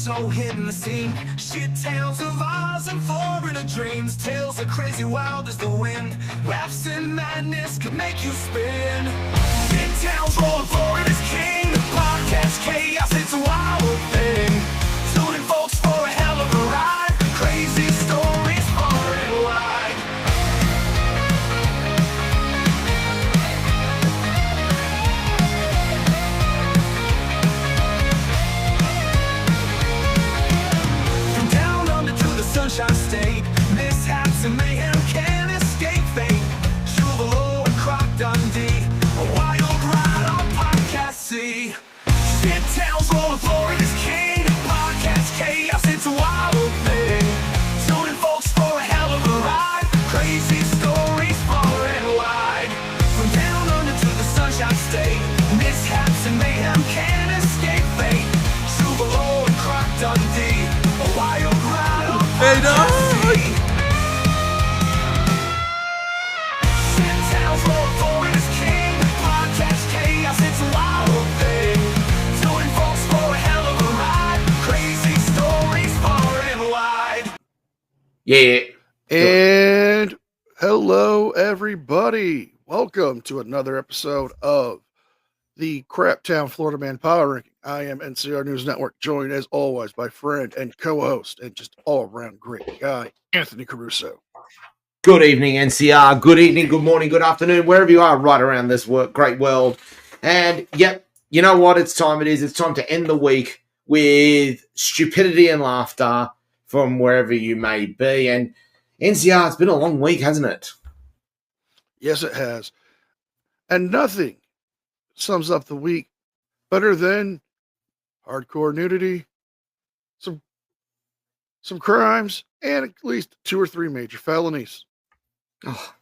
so hitting the scene. Shit tales of Oz and foreigner dreams. Tales are crazy wild as the wind. Laughs and madness could make you spin. Big towns rolling forward as king. Podcast chaos, it's a wild thing. Tuning folks for a hell of a ride. Crazy stories far and wide. From down under to the Sunshine State, mishaps and mayhem can't escape fate. Chuvalo and Croc Dundee, a wild ride on Podcast C. Shit tales rolling Florida's king. Podcast chaos, it's a wild thing. Tuning folks for a hell of a ride. Crazy stories far and wide. From down under to the Sunshine State, mishaps and mayhem can't escape fate. Chuvalo and Croc Dundee, a wild ride on Podcast C. Shit tales rolling Florida's king. Podcast chaos, it's a wild thing. Tuning folks for a hell of a ride. Crazy stories far and wide. Yeah. And hello, everybody. Welcome to another episode of the Craptown Florida Man Power Ranking. I am NCR News Network, joined as always by friend and co-host and just all-around great guy, Anthony Caruso. Good evening, NCR. Good evening, good morning, good afternoon, wherever you are right around this great world. And yep, you know what? It's time to end the week with stupidity and laughter from wherever you may be. And NCR, it's been a long week, hasn't it? Yes, it has. And nothing sums up the week better than hardcore nudity, some crimes, and at least 2 or 3 major felonies. Oh,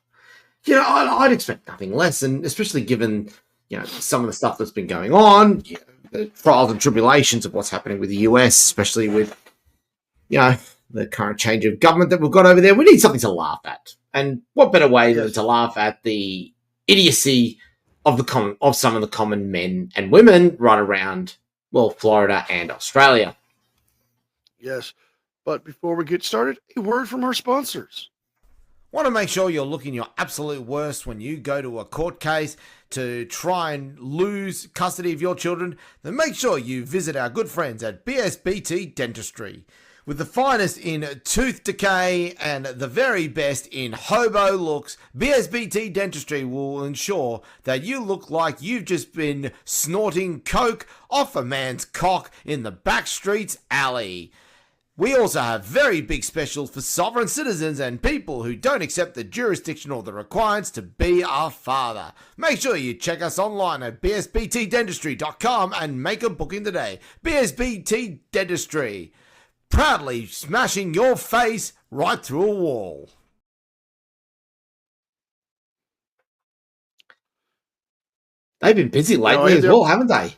you know, I'd expect nothing less, and especially given, you know, some of the stuff that's been going on, you know, the trials and tribulations of what's happening with the US, especially with, you know, the current change of government that we've got over there. We need something to laugh at. And what better way than to laugh at the idiocy of some of the common men and women right around, well, Florida and Australia. Yes, but before we get started, a word from our sponsors. Want to make sure you're looking your absolute worst when you go to a court case to try and lose custody of your children? Then make sure you visit our good friends at BSBT Dentistry. With the finest in tooth decay and the very best in hobo looks, BSBT Dentistry will ensure that you look like you've just been snorting coke off a man's cock in the back streets alley. We also have very big specials for sovereign citizens and people who don't accept the jurisdiction or the requirements to be our father. Make sure you check us online at bsbtdentistry.com and make a booking today. BSBT Dentistry, proudly smashing your face right through a wall. They've been busy lately as well, haven't they?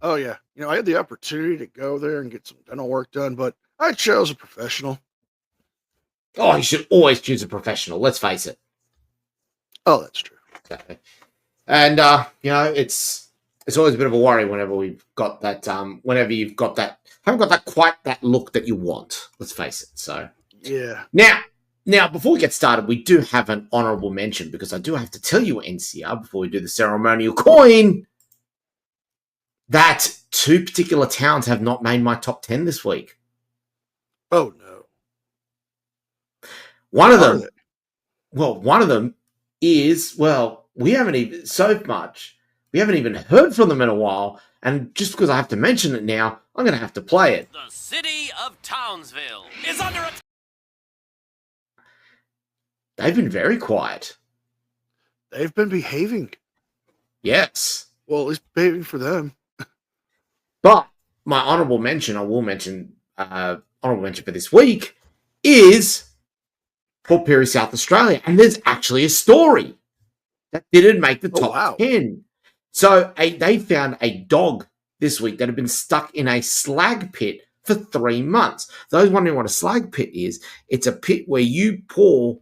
Oh, yeah. You know, I had the opportunity to go there and get some dental work done, but I chose a professional. Oh, you should always choose a professional, let's face it. Oh, that's true. Okay. And, you know, it's always a bit of a worry whenever we've got that, whenever you've got that, haven't got that quite that look that you want, let's face it. So, yeah. Now, before we get started, we do have an honourable mention, because I do have to tell you, NCR, before we do the ceremonial coin, that 2 particular towns have not made my top 10 this week. Oh, no. One of them is, well, we haven't even heard from them in a while, and just because I have to mention it now, I'm going to have to play it. The city of Townsville is under attack. They've been very quiet. They've been behaving. Yes. Well, at least behaving for them. But my honourable mention, honourable mention for this week is Port Pirie, South Australia. And there's actually a story that didn't make the top 10. So they found a dog this week that had been stuck in a slag pit for 3 months. Those wondering what a slag pit is, it's a pit where you pour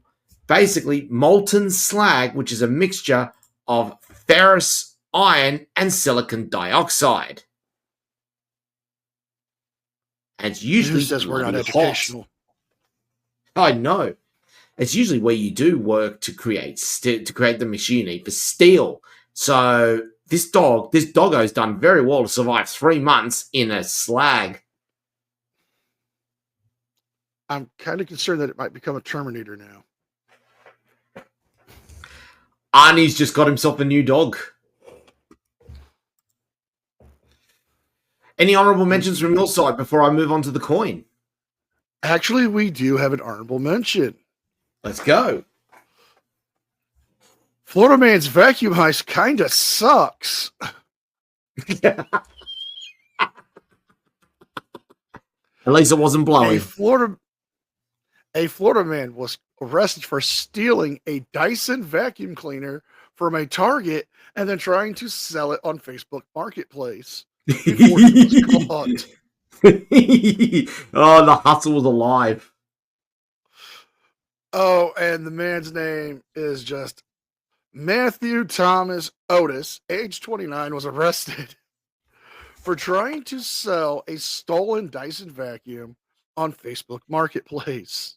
basically molten slag, which is a mixture of ferrous, iron, and silicon dioxide. And it's usually Who says we're not bloody hot. educational? I know. It's usually where you do work to create the machinery for steel. So this doggo's done very well to survive 3 months in a slag. I'm kind of concerned that it might become a Terminator now. Arnie's just got himself a new dog. Any honorable mentions from your side before I move on to the coin? Actually, we do have an honorable mention. Let's go. Florida man's vacuum heist kind of sucks. At least it wasn't blowing. A Florida man was arrested for stealing a Dyson vacuum cleaner from a Target and then trying to sell it on Facebook Marketplace before he was caught. Oh, the hustle was alive. Oh, and the man's name is just Matthew Thomas Otis, age 29, was arrested for trying to sell a stolen Dyson vacuum on Facebook Marketplace.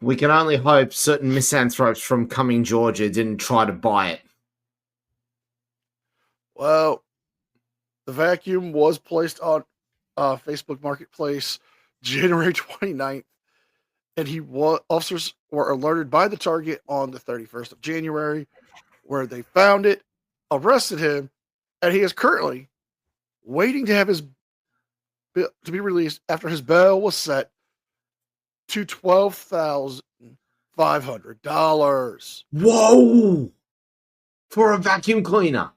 We can only hope certain misanthropes from Cumming, Georgia didn't try to buy it. Well, the vacuum was placed on Facebook Marketplace January 29th, and officers were alerted by the Target on the 31st of January, where they found it, arrested him, and he is currently waiting to have his bill to be released after his bail was set to $12,500. Whoa! For a vacuum cleaner.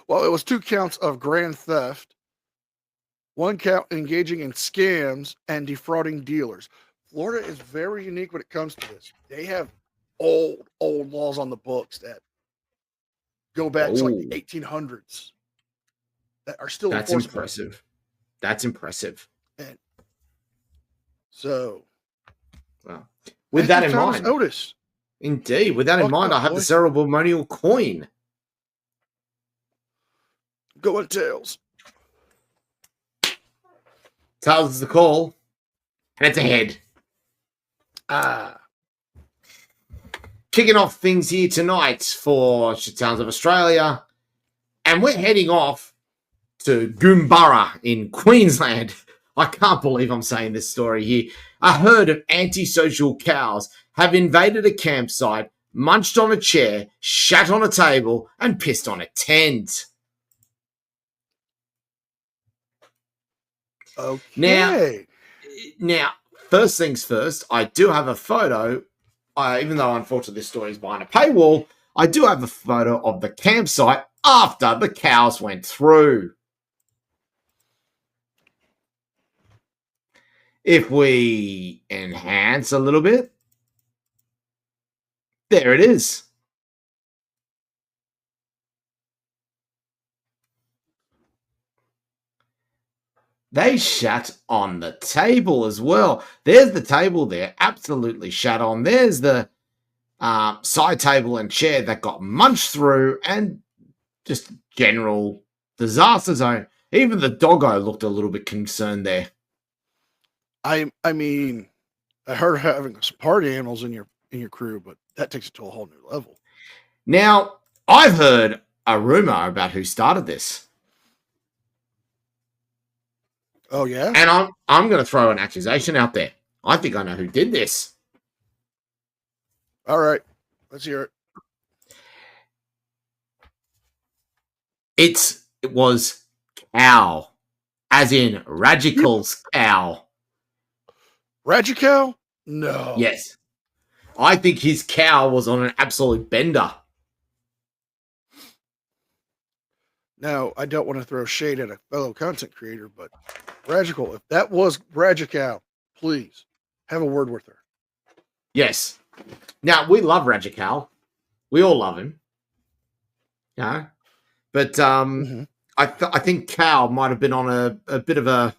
Well, it was 2 counts of grand theft, 1 count engaging in scams and defrauding dealers. Florida is very unique when it comes to this. They have old laws on the books that go back to like the 1800s that are still That's enforceable. impressive. That's impressive. And so, Wow. With that in Thomas mind, Otis, indeed, with that in Fuck mind, up, I have boy. the ceremonial coin. going tails. Tails is the call, and it's a head. Kicking off things here tonight for Towns of Australia, and we're heading off to Goombara in Queensland. I can't believe I'm saying this story here. A herd of antisocial cows have invaded a campsite, munched on a chair, shat on a table, and pissed on a tent. Okay. Now, first things first, I do have a photo. Even though, unfortunately, this story is behind a paywall, I do have a photo of the campsite after the cows went through. If we enhance a little bit, there it is. They shat on the table as well. There's the table there, absolutely shat on. There's the side table and chair that got munched through, and just general disaster zone. Even the doggo looked a little bit concerned there. I mean, I heard having some party animals in your crew, but that takes it to a whole new level. Now, I've heard a rumor about who started this. Oh yeah? And I'm going to throw an accusation out there. I think I know who did this. All right. Let's hear it. It was cow, as in Radical's cow. Rajical? No. Yes. I think his cow was on an absolute bender. Now, I don't want to throw shade at a fellow content creator, but Rajical, if that was Rajical, please have a word with her. Yes. Now, we love Radical. We all love him. Yeah. But I think Cow might have been on a bit of a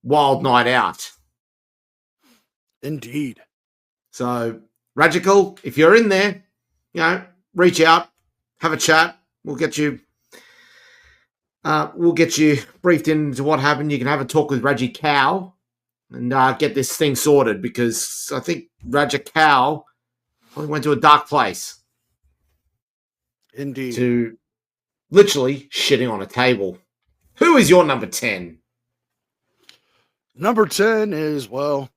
wild night out. Indeed. So, Radical, if you're in there, reach out, have a chat. We'll get you We'll get you briefed into what happened. You can have a talk with Raji Cow and get this thing sorted, because I think Raja Cow probably went to a dark place Indeed. to literally shitting on a table. Who is your number 10? Number 10 is, well,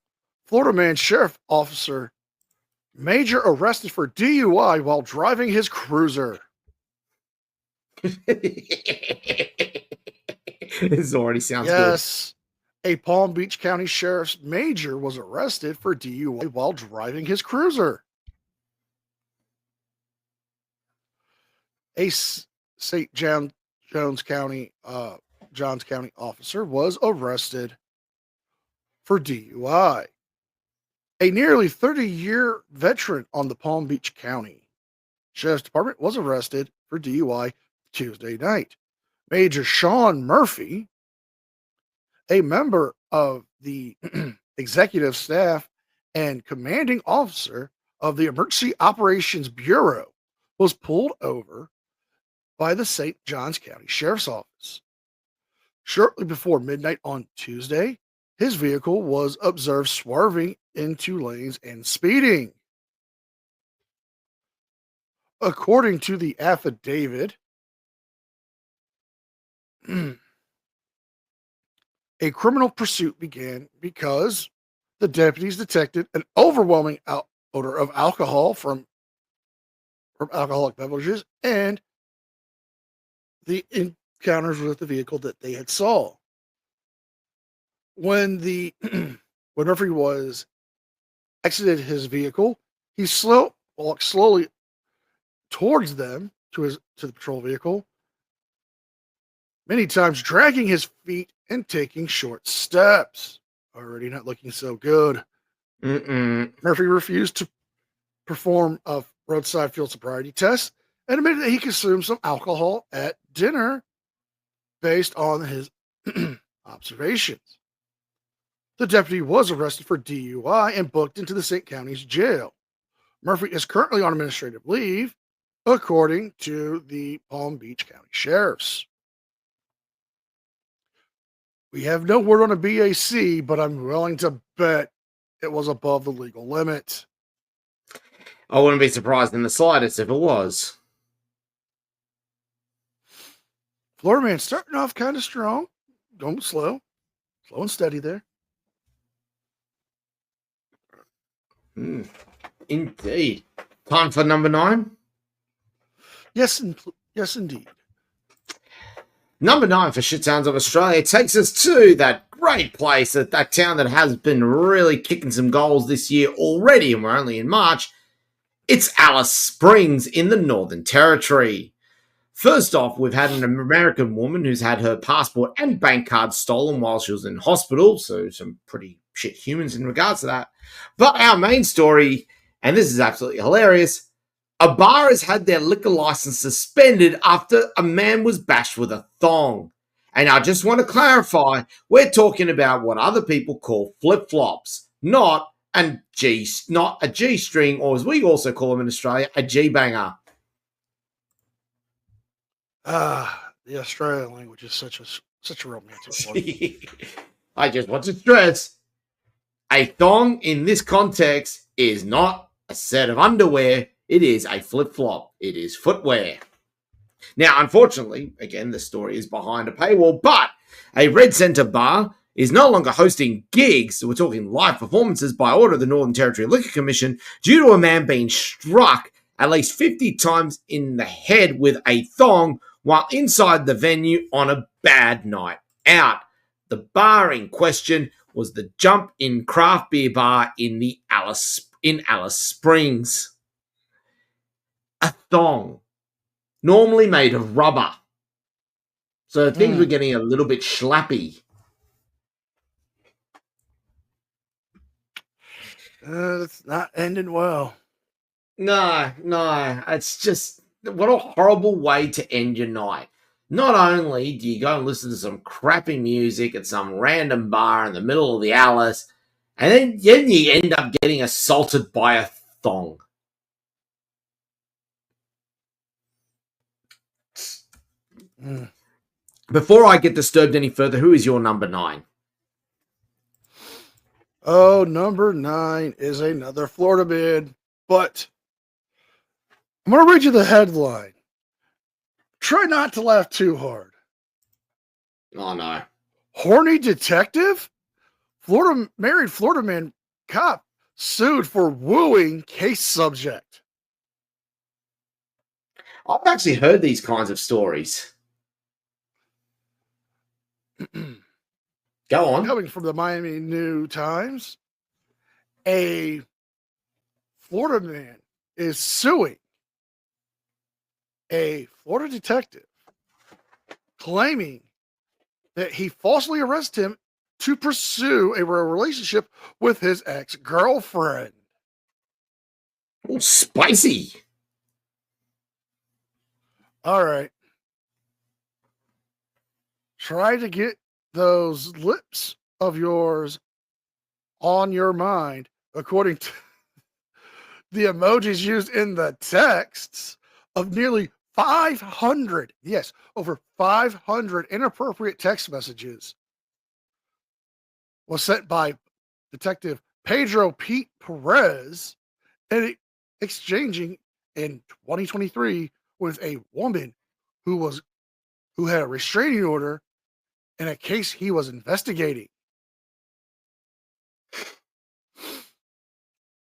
Florida man sheriff officer major arrested for DUI while driving his cruiser. This already sounds Yes, a Palm Beach County sheriff's major was arrested for DUI while driving his cruiser. A St. Johns County officer was arrested for DUI. A nearly 30-year veteran on the Palm Beach County Sheriff's Department was arrested for DUI Tuesday night. Major Sean Murphy, a member of the executive staff and commanding officer of the Emergency Operations Bureau, was pulled over by the St. Johns County Sheriff's Office. Shortly before midnight on Tuesday, his vehicle was observed swerving into lanes and speeding. According to the affidavit, a criminal pursuit began because the deputies detected an overwhelming odor of alcohol from alcoholic beverages and the encounters with the vehicle that they had saw. When when Murphy was exited his vehicle, he walked slowly towards them to the patrol vehicle, many times dragging his feet and taking short steps. Already not looking so good. Murphy refused to perform a roadside field sobriety test and admitted that he consumed some alcohol at dinner based on his observations. The deputy was arrested for DUI and booked into the St. County's jail. Murphy is currently on administrative leave, according to the Palm Beach County Sheriffs. We have no word on a BAC, but I'm willing to bet it was above the legal limit. I wouldn't be surprised in the slightest if it was. Florida man starting off kind of strong, going slow and steady there. Indeed. Time for number 9? Yes, indeed. Number 9 for Shit Sounds of Australia takes us to that great place, that town that has been really kicking some goals this year already, and we're only in March. It's Alice Springs in the Northern Territory. First off, we've had an American woman who's had her passport and bank card stolen while she was in hospital, so some pretty shit humans in regards to that. But our main story, and this is absolutely hilarious, a bar has had their liquor license suspended after a man was bashed with a thong. And I just want to clarify, we're talking about what other people call flip-flops, not a G-string, or as we also call them in Australia, a G-banger. The Australian language is such a romantic one. I just want to stress, a thong in this context is not a set of underwear. It is a flip-flop. It is footwear. Now, unfortunately, again, the story is behind a paywall, but a Red Centre bar is no longer hosting gigs, so we're talking live performances by order of the Northern Territory Liquor Commission, due to a man being struck at least 50 times in the head with a thong while inside the venue on a bad night out. The bar in question was the Jump In Craft Beer Bar in Alice Springs. A thong, normally made of rubber. So things were getting a little bit schlappy. It's not ending well. No. It's just, what a horrible way to end your night. Not only do you go and listen to some crappy music at some random bar in the middle of the Alice, and then you end up getting assaulted by a thong. before I get disturbed any further, who is your number 9? Oh, number 9 is another Florida man, but I'm going to read you the headline. Try not to laugh too hard. Oh, no. Horny detective? Married Florida man cop sued for wooing case subject. I've actually heard these kinds of stories. Go on. Coming from the Miami New Times, a Florida man is suing a Florida detective, claiming that he falsely arrested him to pursue a relationship with his ex-girlfriend. Oh, spicy. All right. Try to get those lips of yours on your mind, according to the emojis used in the texts of nearly 500, yes, over 500 inappropriate text messages was sent by Detective Pedro Pete Perez and exchanging in 2023 with a woman who had a restraining order in a case he was investigating.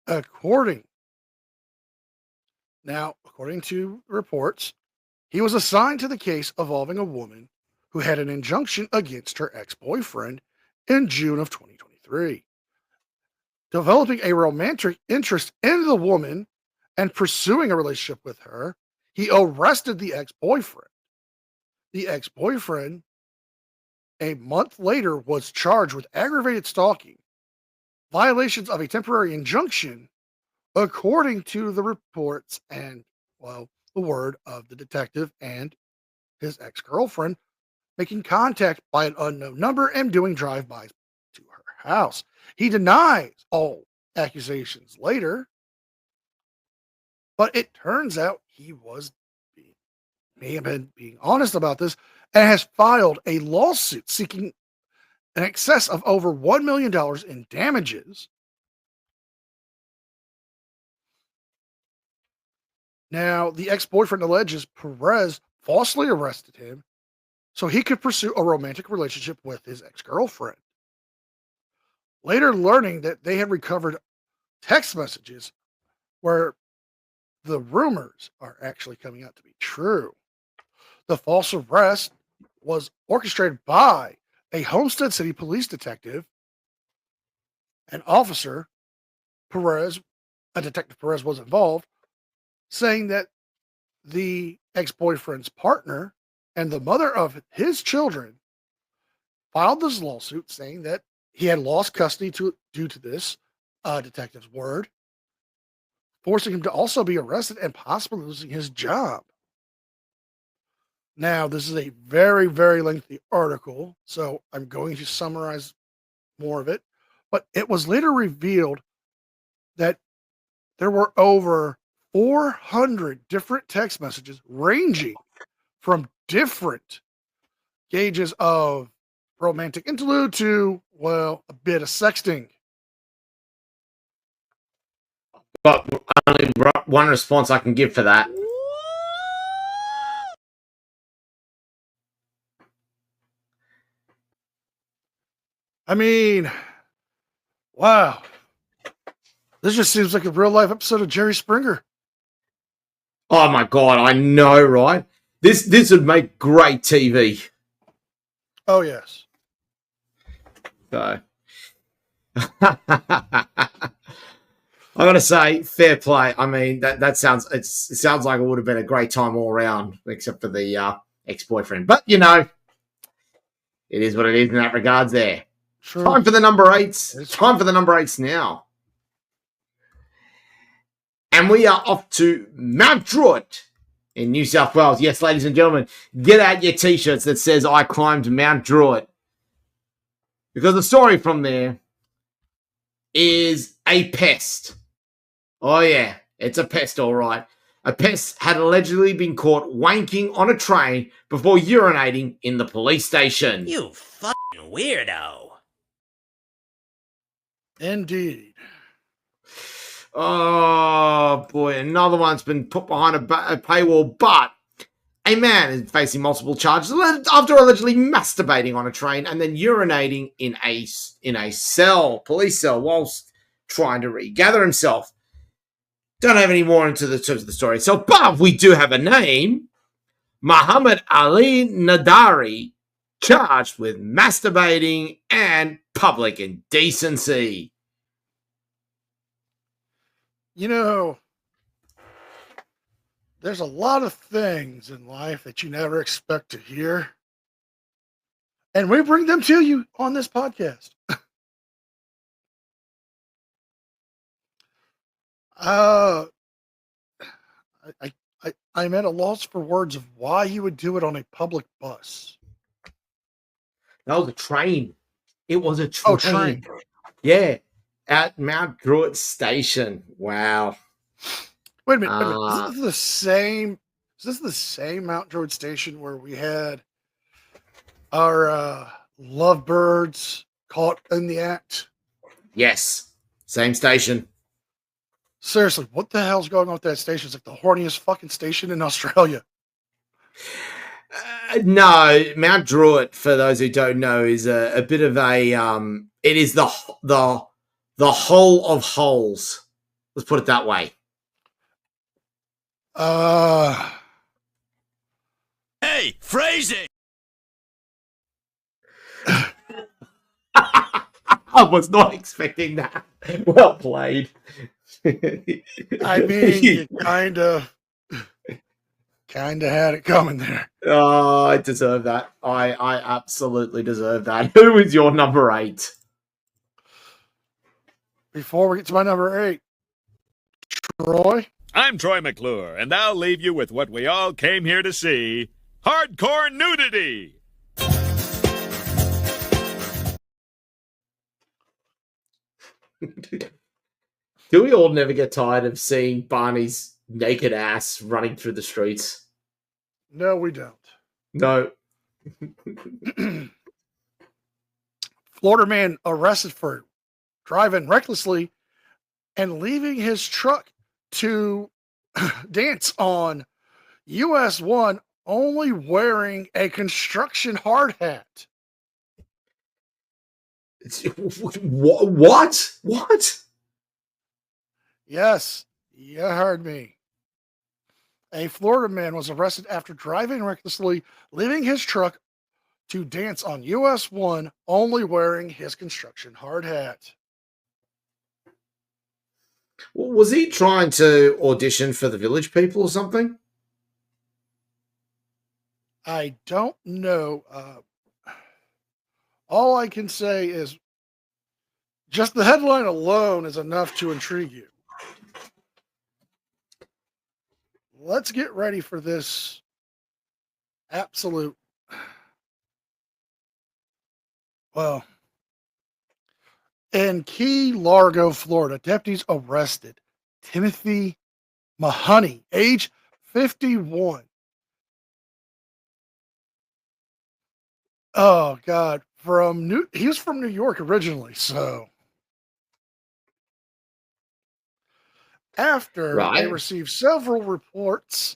According to reports, he was assigned to the case involving a woman who had an injunction against her ex-boyfriend in June of 2023. Developing a romantic interest in the woman and pursuing a relationship with her, he arrested the ex-boyfriend. The ex-boyfriend, a month later, was charged with aggravated stalking, violations of a temporary injunction, according to the reports and, well, the word of the detective and his ex-girlfriend, making contact by an unknown number and doing drive-bys to her house. He denies all accusations later, but it turns out he may have been being honest about this and has filed a lawsuit seeking an excess of over $1 million in damages. Now, the ex-boyfriend alleges Perez falsely arrested him so he could pursue a romantic relationship with his ex-girlfriend. Later learning that they had recovered text messages where the rumors are actually coming out to be true. The false arrest was orchestrated by a Homestead City police detective, an officer. Detective Perez was involved, saying that the ex-boyfriend's partner and the mother of his children filed this lawsuit saying that he had lost custody due to this detective's word, forcing him to also be arrested and possibly losing his job. Now, this is a very, very lengthy article, so I'm going to summarize more of it. But it was later revealed that there were over 400 different text messages ranging from different gauges of romantic interlude to, well, a bit of sexting. But only one response I can give for that. I mean, wow. This just seems like a real life episode of Jerry Springer. Oh my God, I know, right? This would make great TV. Oh, yes. So, I gotta say, fair play. I mean, that sounds it sounds like it would have been a great time all around, except for the ex-boyfriend. But you know, it is what it is in that regards. There. True. Time for the number 8s. It's time for the number 8s now. And we are off to Mount Druitt in New South Wales. Yes, ladies and gentlemen, get out your t-shirts that says I climbed Mount Druitt. Because the story from there is a pest. Oh yeah, it's a pest, all right. A pest had allegedly been caught wanking on a train before urinating in the police station. You fucking weirdo. Indeed. Oh boy, another one's been put behind a paywall, but a man is facing multiple charges after allegedly masturbating on a train and then urinating in a police cell, whilst trying to regather himself. Don't have any more into the terms of the story itself, but we do have a name. Muhammad Ali Nadari, charged with masturbating and public indecency. You know, there's a lot of things in life that you never expect to hear. And we bring them to you on this podcast. I'm at a loss for words of why he would do it on a public bus. That was a train. It was a train. Oh, train. Yeah. At Mount Druitt Station. Wow. Wait a minute. Is this the same Mount Druitt Station where we had our lovebirds caught in the act? Yes. Same station. Seriously, what the hell's going on with that station? It's like the horniest fucking station in Australia. No, Mount Druitt, for those who don't know, is a bit of a it is the hole of holes. Let's put it that way. Hey, phrasing. I was not expecting that. Well played. I mean, you kind of had it coming there. Oh, I deserve that. I absolutely deserve that. Who is your number 8? Before we get to my number 8, Troy. I'm Troy McClure, and I'll leave you with what we all came here to see: hardcore nudity. Do we all never get tired of seeing Barney's naked ass running through the streets? No, we don't. No. Florida man arrested for driving recklessly and leaving his truck to dance on US 1 only wearing a construction hard hat. What? What? Yes, you heard me. A Florida man was arrested after driving recklessly, leaving his truck to dance on US 1 only wearing his construction hard hat. Was he trying to audition for the Village People or something? I don't know. All I can say is just the headline alone is enough to intrigue you. Let's get ready for this absolute. Well, in Key Largo, Florida, deputies arrested Timothy Mahoney, age 51. Oh God, he was from New York originally, so after they received several reports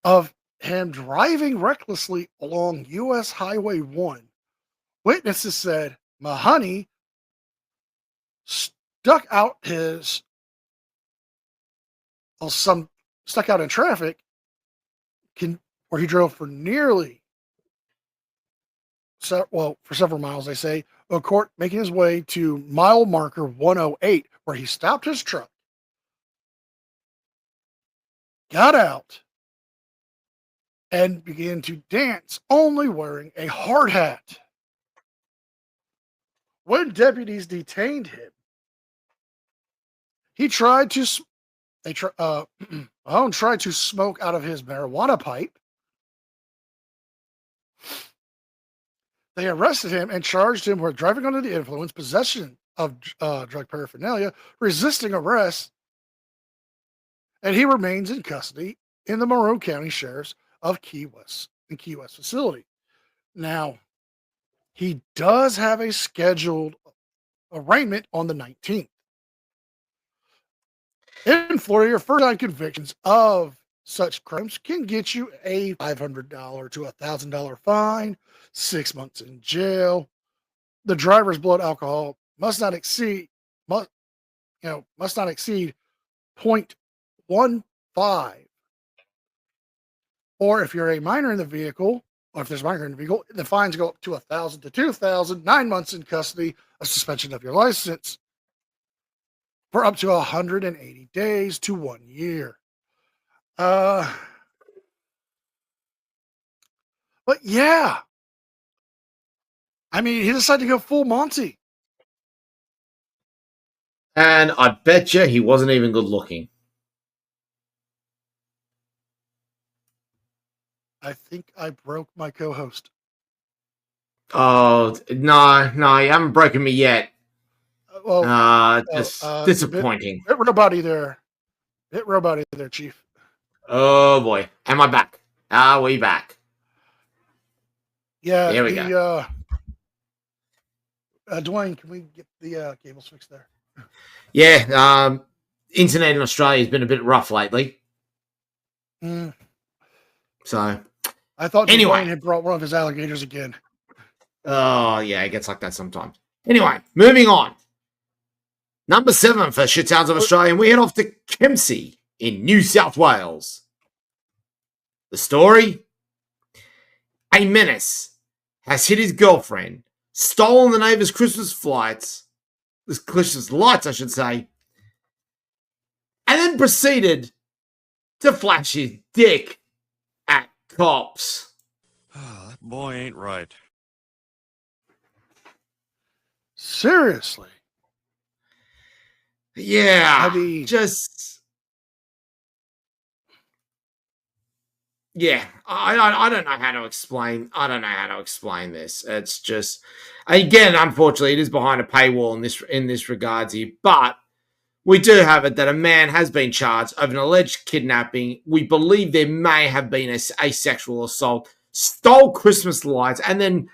of him driving recklessly along US Highway 1, witnesses said Mahoney stuck out in traffic where he drove for for several miles, they say, making his way to mile marker 108, where he stopped his truck, got out, and began to dance, only wearing a hard hat. When deputies detained him, he tried to smoke out of his marijuana pipe. They arrested him and charged him with driving under the influence, possession of drug paraphernalia, resisting arrest, and he remains in custody in the Monroe County Sheriff's of Key West facility. Now, he does have a scheduled arraignment on the 19th. In Florida, your first-time convictions of such crimes can get you a $500 to $1,000 fine, 6 months in jail. The driver's blood alcohol must not exceed 0.15. Or if you're a minor in the vehicle, or if there's a minor in the vehicle, the fines go up to $1,000 to $2,000, 9 months in custody, a suspension of your license for up to 180 days to 1 year. But yeah, I mean, he decided to go full Monty. And I bet you he wasn't even good looking. I think I broke my co-host. Oh, no, you haven't broken me yet. Just disappointing. Bit robot-y there. Bit robot-y there, Chief. Oh, boy. Am I back? Are we back? Yeah, there we go. Dwayne, can we get the cables fixed there? Yeah, internet in Australia has been a bit rough lately. So, I thought anyway. Dwayne had brought one of his alligators again. Oh, yeah, it gets like that sometimes. Anyway, moving on. Number 7 for Shit Sounds of Australia, and we head off to Kempsey in New South Wales. The story? A menace has hit his girlfriend, stolen the neighbor's Christmas lights, I should say, and then proceeded to flash his dick at cops. That boy ain't right. Seriously? Yeah, I mean, yeah, I don't know how to explain. I don't know how to explain this. It's just, again, unfortunately, it is behind a paywall in this regards here. But we do have it that a man has been charged of an alleged kidnapping. We believe there may have been a sexual assault. Stole Christmas lights and then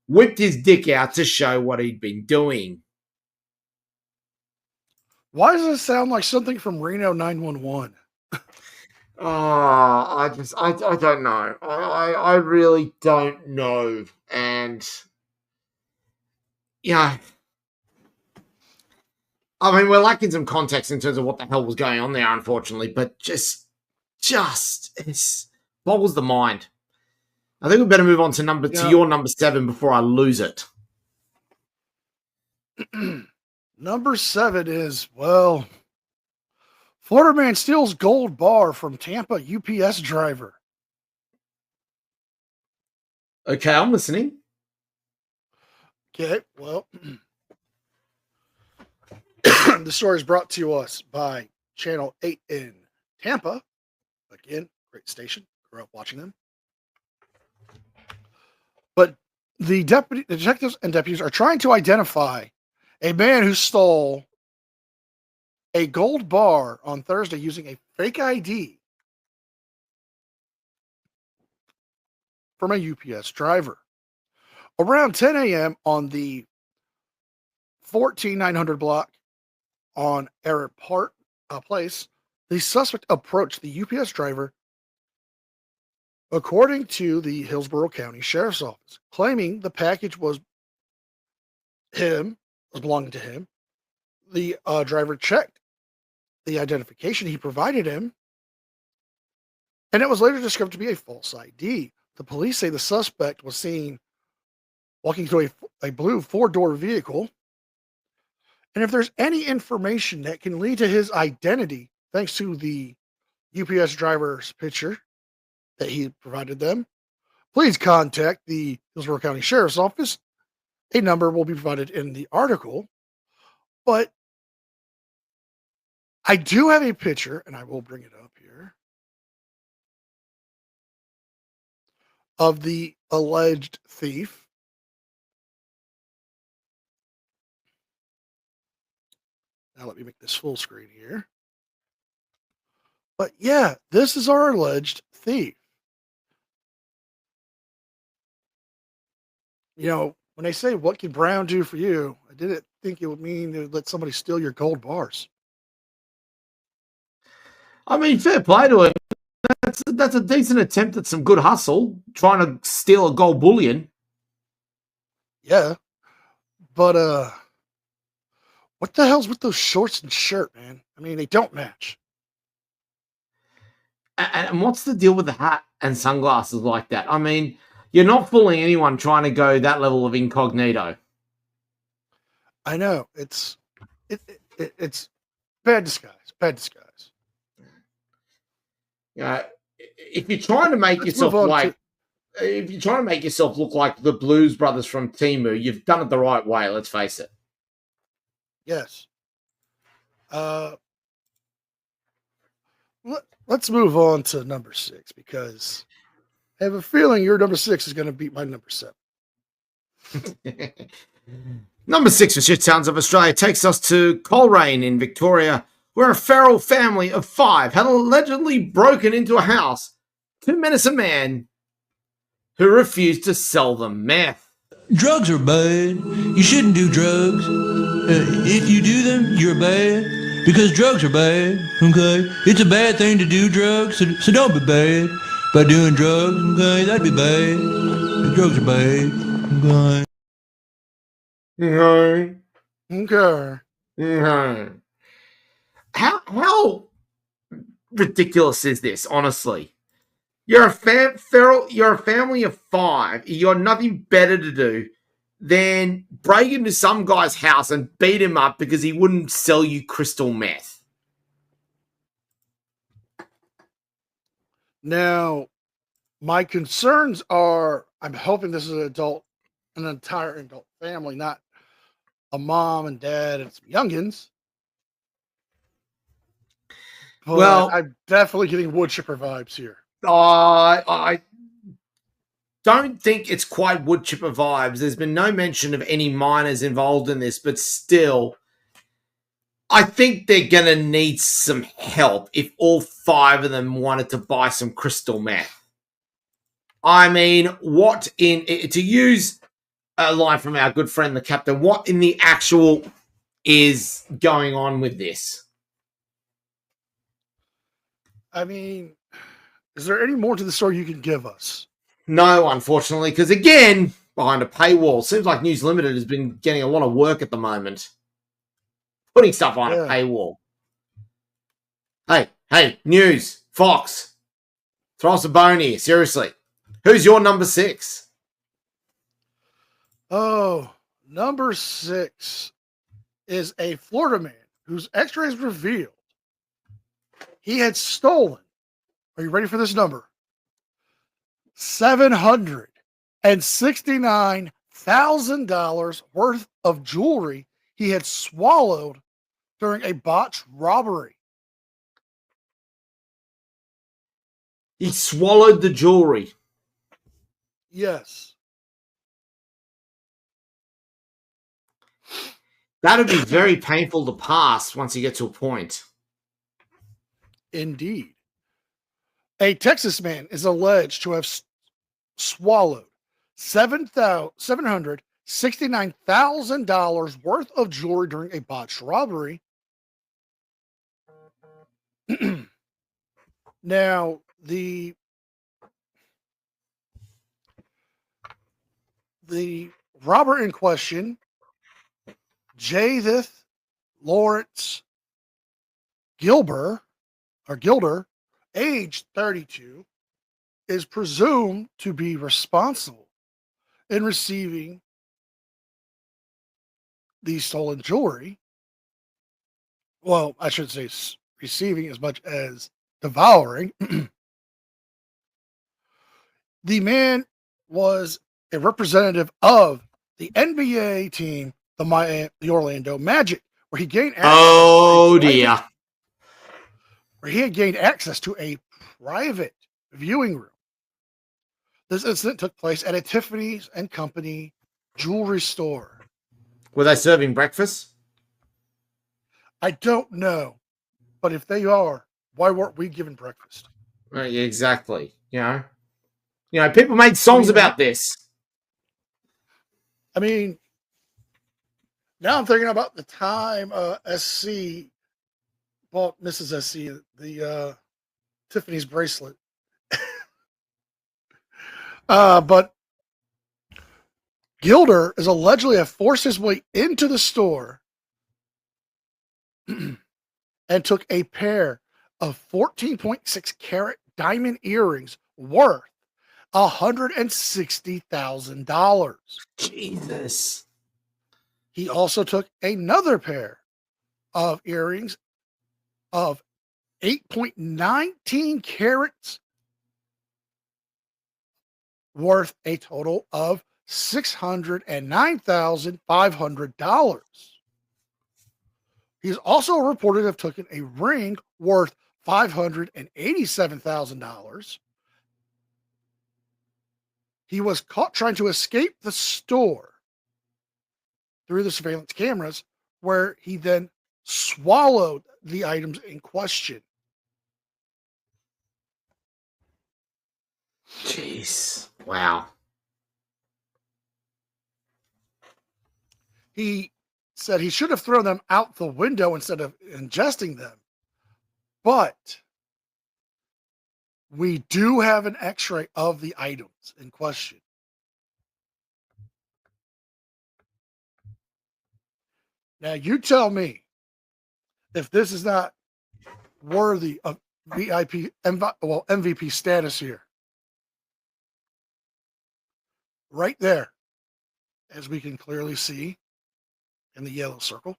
whipped his dick out to show what he'd been doing. why does it sound like something from Reno 911? Oh, I don't know. I really don't know. And, yeah. I mean, we're lacking some context in terms of what the hell was going on there, unfortunately, but just it boggles the mind. I think we better move on to your number 7 before I lose it. Number 7 is, well, Florida man steals gold bar from Tampa UPS driver. Okay, I'm listening. Okay, well, the story is brought to us by Channel 8 in Tampa. Again, great station. Grew up watching them. But the detectives and deputies are trying to identify a man who stole a gold bar on Thursday using a fake ID from a UPS driver. Around 10 a.m. on the 14900 block on Arab Place, the suspect approached the UPS driver, according to the Hillsborough County Sheriff's Office, claiming the package was belonging to him. The driver checked the identification he provided him, and it was later discovered to be a false ID. The police say the suspect was seen walking through a blue 4-door vehicle, and if there's any information that can lead to his identity, thanks to the UPS driver's picture that he provided them, please contact the Hillsborough County Sheriff's Office. A number will be provided in the article, but I do have a picture, and I will bring it up here, of the alleged thief. Now let me make this full screen here. But yeah, this is our alleged thief. You know, when they say, what can Brown do for you? I didn't think it would mean they would let somebody steal your gold bars. I mean, fair play to him. That's a decent attempt at some good hustle, trying to steal a gold bullion. Yeah. But what the hell's with those shorts and shirt, man? I mean, they don't match. And what's the deal with the hat and sunglasses like that? I mean, you're not fooling anyone trying to go that level of incognito. I know. It's bad disguise. Bad disguise. If you're trying to make yourself like, if you're trying to make yourself look like the Blues Brothers from Timu, you've done it the right way. Let's face it. Yes. Let's move on to number 6 because I have a feeling your number 6 is going to beat my number 7. Number 6 for Shit Sounds of Australia takes us to Coleraine in Victoria, where a feral family of 5 had allegedly broken into a house to menace a man who refused to sell them meth. Drugs are bad. You shouldn't do drugs. If you do them, you're bad. Because drugs are bad, okay? It's a bad thing to do drugs, so don't be bad by doing drugs, okay? That'd be bad. The drugs are bad, okay? Okay. How ridiculous is this, honestly? You're a family of 5. You got nothing better to do than break into some guy's house and beat him up because he wouldn't sell you crystal meth. Now, my concerns are, I'm hoping this is an entire adult family, not a mom and dad and some youngins. But Well, I'm definitely getting wood chipper vibes here. I don't think it's quite wood chipper vibes. There's been no mention of any minors involved in this, but still, I think they're going to need some help if all 5 of them wanted to buy some crystal meth. I mean, to use a line from our good friend, the captain, what in the actual is going on with this? I mean, is there any more to the story you can give us? No, unfortunately, because again, behind a paywall. Seems like News Limited has been getting a lot of work at the moment. Putting stuff on a paywall. Hey, News, Fox, throw us a bone here, seriously. Who's your number 6? Oh, number 6 is a Florida man whose x-rays revealed he had stolen, are you ready for this number? $769,000 worth of jewelry he had swallowed during a botched robbery. He swallowed the jewelry. Yes. That'd be very painful to pass once you get to a point. Indeed. A Texas man is alleged to have swallowed $769,000 worth of jewelry during a botched robbery. Now, the robber in question, Jadith Lawrence Gilder, age 32, is presumed to be responsible in receiving the stolen jewelry. Well, I should say receiving as much as devouring. The man was a representative of the NBA team, the Orlando Magic, where he gained access. Oh dear. Where he had gained access to a private viewing room. This incident took place at a Tiffany's and Company jewelry store. Were they serving breakfast? I don't know, but if they are, Why weren't we given breakfast? Yeah, exactly. People made songs about this. I mean, now I'm thinking about the time SC bought Mrs. SC the Tiffany's bracelet. But Gilder is allegedly have forced his way into the store and took a pair of 14.6 carat diamond earrings worth $160,000. Jesus. He also took another pair of earrings of 8.19 carats worth a total of $609,500. He's also reported to have taken a ring worth $587,000. He was caught trying to escape the store through the surveillance cameras, where he then swallowed the items in question. Jeez. Wow. He said he should have thrown them out the window instead of ingesting them. But we do have an x-ray of the items in question. Now, you tell me if this is not worthy of MVP status here. Right there, as we can clearly see in the yellow circle,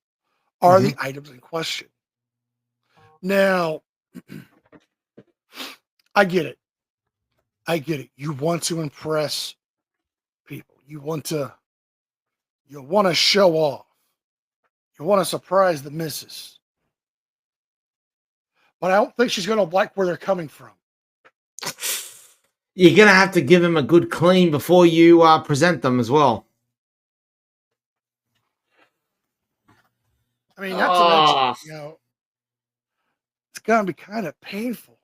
are the items in question. Now, I get it. You want to impress people. You want to show off. You want to surprise the missus. But I don't think she's going to like where they're coming from. You're going to have to give them a good clean before you present them as well. I mean, not to mention, it's going to be kind of painful.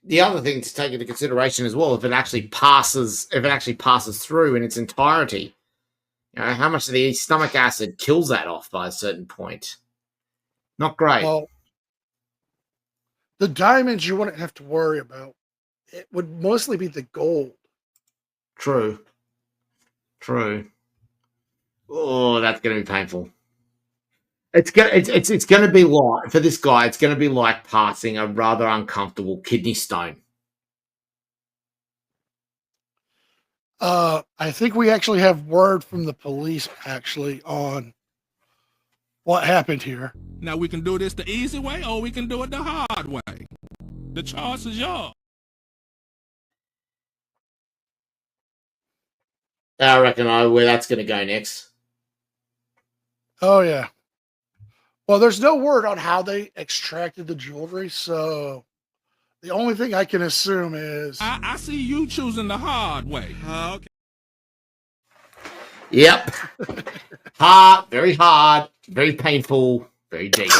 The other thing to take into consideration as well, if it actually passes through in its entirety, how much of the stomach acid kills that off by a certain point? Not great. Well, the diamonds you wouldn't have to worry about. It would mostly be the gold. True. Oh, that's going to be painful. It's going to be like, for this guy, it's going to be like passing a rather uncomfortable kidney stone. I think we actually have word from the police actually on what happened here. Now we can do this the easy way or we can do it the hard way. The choice is yours. I reckon I know where that's going to go next. Oh, yeah. Well, there's no word on how they extracted the jewelry, so the only thing I can assume is... I see you choosing the hard way. Okay. Yep. Hard, very painful, very deep.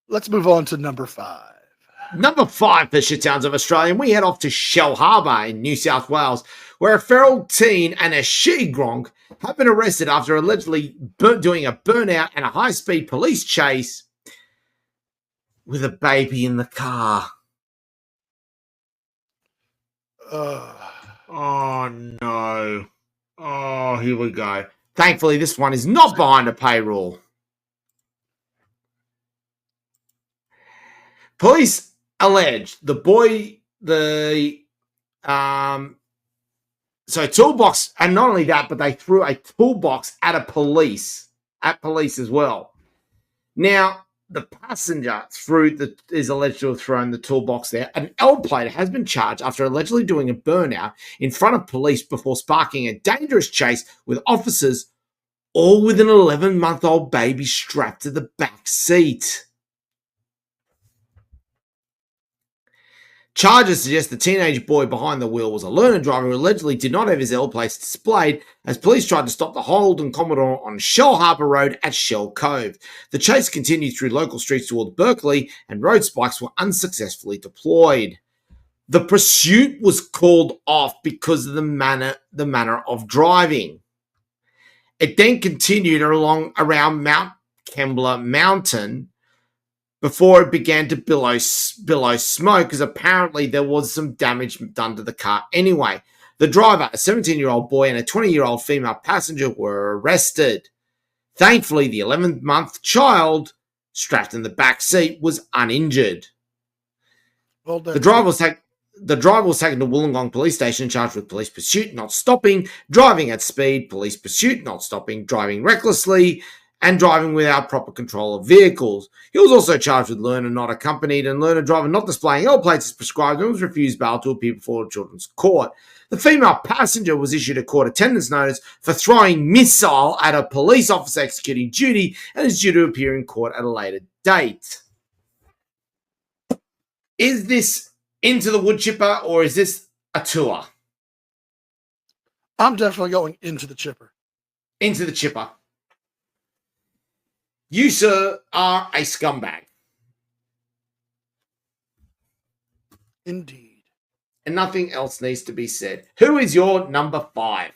Let's move on to number 5. Number 5 for Shitsounds of Australia, and we head off to Shell Harbour in New South Wales, where a feral teen and a she-gronk have been arrested after allegedly doing a burnout and a high-speed police chase with a baby in the car. Oh, no. Oh, here we go. Thankfully, this one is not behind a paywall. Police alleged toolbox, and not only that, but they threw a toolbox at police as well. Now, the passenger is alleged to have thrown the toolbox there. An L plater has been charged after allegedly doing a burnout in front of police before sparking a dangerous chase with officers, all with an 11-month-old baby strapped to the back seat. Charges suggest the teenage boy behind the wheel was a learner driver who allegedly did not have his L plates displayed as police tried to stop the Holden Commodore on Shell Harbour Road at Shell Cove. The chase continued through local streets towards Berkeley and road spikes were unsuccessfully deployed. The pursuit was called off because of the manner of driving. It then continued around Mount Kembla Mountain before it began to billow smoke, because apparently there was some damage done to the car anyway. The driver, a 17-year-old boy, and a 20-year-old female passenger were arrested. Thankfully, the 11-month child, strapped in the back seat, was uninjured. Well, The driver was taken to Wollongong Police Station charged with police pursuit, not stopping, driving at speed, police pursuit, not stopping, driving recklessly, and driving without proper control of vehicles. He was also charged with learner not accompanied and learner driver not displaying L plates as prescribed and was refused bail to appear before a children's court. The female passenger was issued a court attendance notice for throwing missile at a police officer executing duty and is due to appear in court at a later date. Is this Into the Wood Chipper or is this a tour? I'm definitely going into the chipper. Into the Chipper. You, sir, are a scumbag. Indeed. And nothing else needs to be said. Who is your number 5?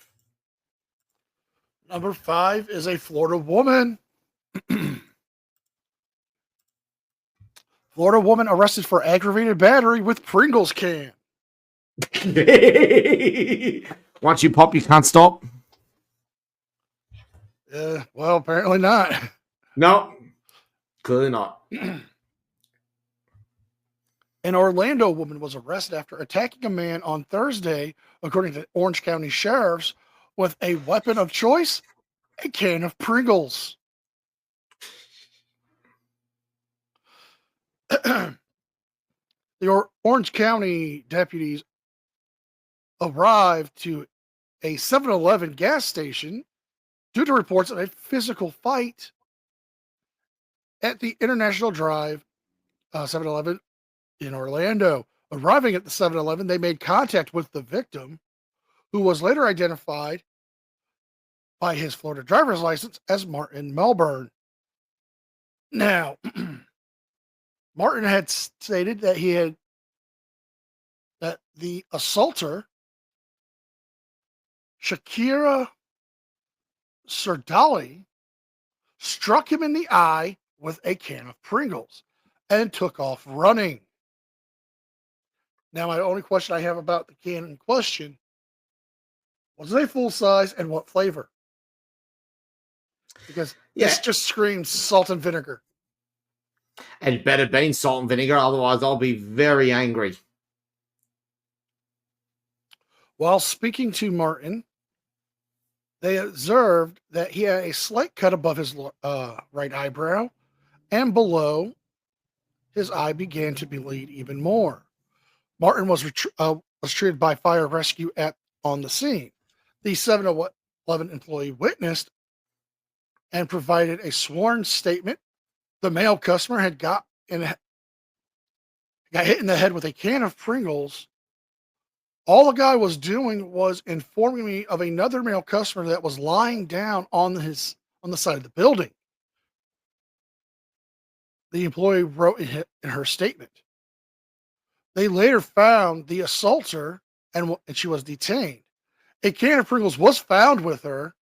Number 5 is a Florida woman. Florida woman arrested for aggravated battery with Pringles can. Once you pop, you can't stop. Well, apparently not. No, clearly not. An Orlando woman was arrested after attacking a man on Thursday, according to Orange County sheriffs, with a weapon of choice, a can of Pringles. The Orange County deputies arrived to a 7-Eleven gas station due to reports of a physical fight at the International Drive 7-Eleven in Orlando. Arriving at the 7-Eleven, they made contact with the victim, who was later identified by his Florida driver's license as Martin Melbourne. Now, Martin had stated that that the assaulter, Shakira Serdali, struck him in the eye with a can of Pringles and took off running. Now, my only question I have about the can in question, was it a full size and what flavor? Because this just screams salt and vinegar. And it better be salt and vinegar, otherwise I'll be very angry. While speaking to Martin, they observed that he had a slight cut above his right eyebrow, and below his eye began to bleed even more. Martin was treated by fire rescue on the scene. The 7-Eleven employee witnessed and provided a sworn statement. The male customer had got hit in the head with a can of Pringles. All the guy was doing was informing me of another male customer that was lying down on the side of the building. The employee wrote in her statement. They later found the assaulter and she was detained. A can of Pringles was found with her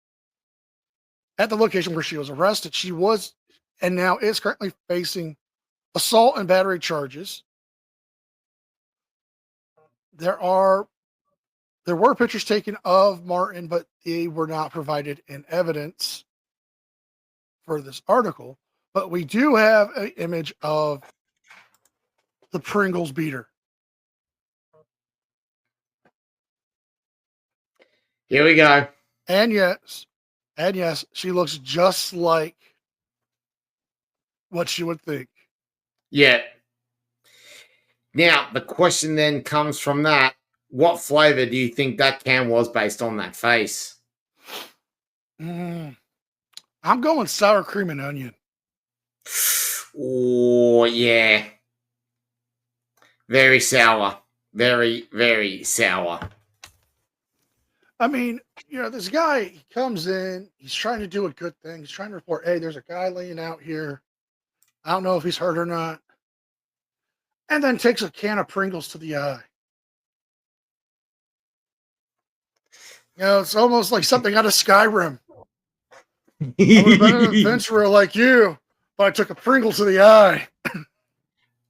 at the location where she was arrested. She was and now is currently facing assault and battery charges. There were pictures taken of Martin, but they were not provided in evidence for this article. But we do have an image of the Pringles beater. Here we go. And yes, she looks just like what you would think. Yeah. Now, the question then comes from that. What flavor do you think that can was based on that face? I'm going sour cream and onion. Oh, yeah. Very sour. Very, very sour. I mean, this guy, he comes in, he's trying to do a good thing. He's trying to report, hey, there's a guy laying out here. I don't know if he's hurt or not. And then takes a can of Pringles to the eye. It's almost like something out of Skyrim. I would have been an adventurer like you, but I took a Pringle to the eye.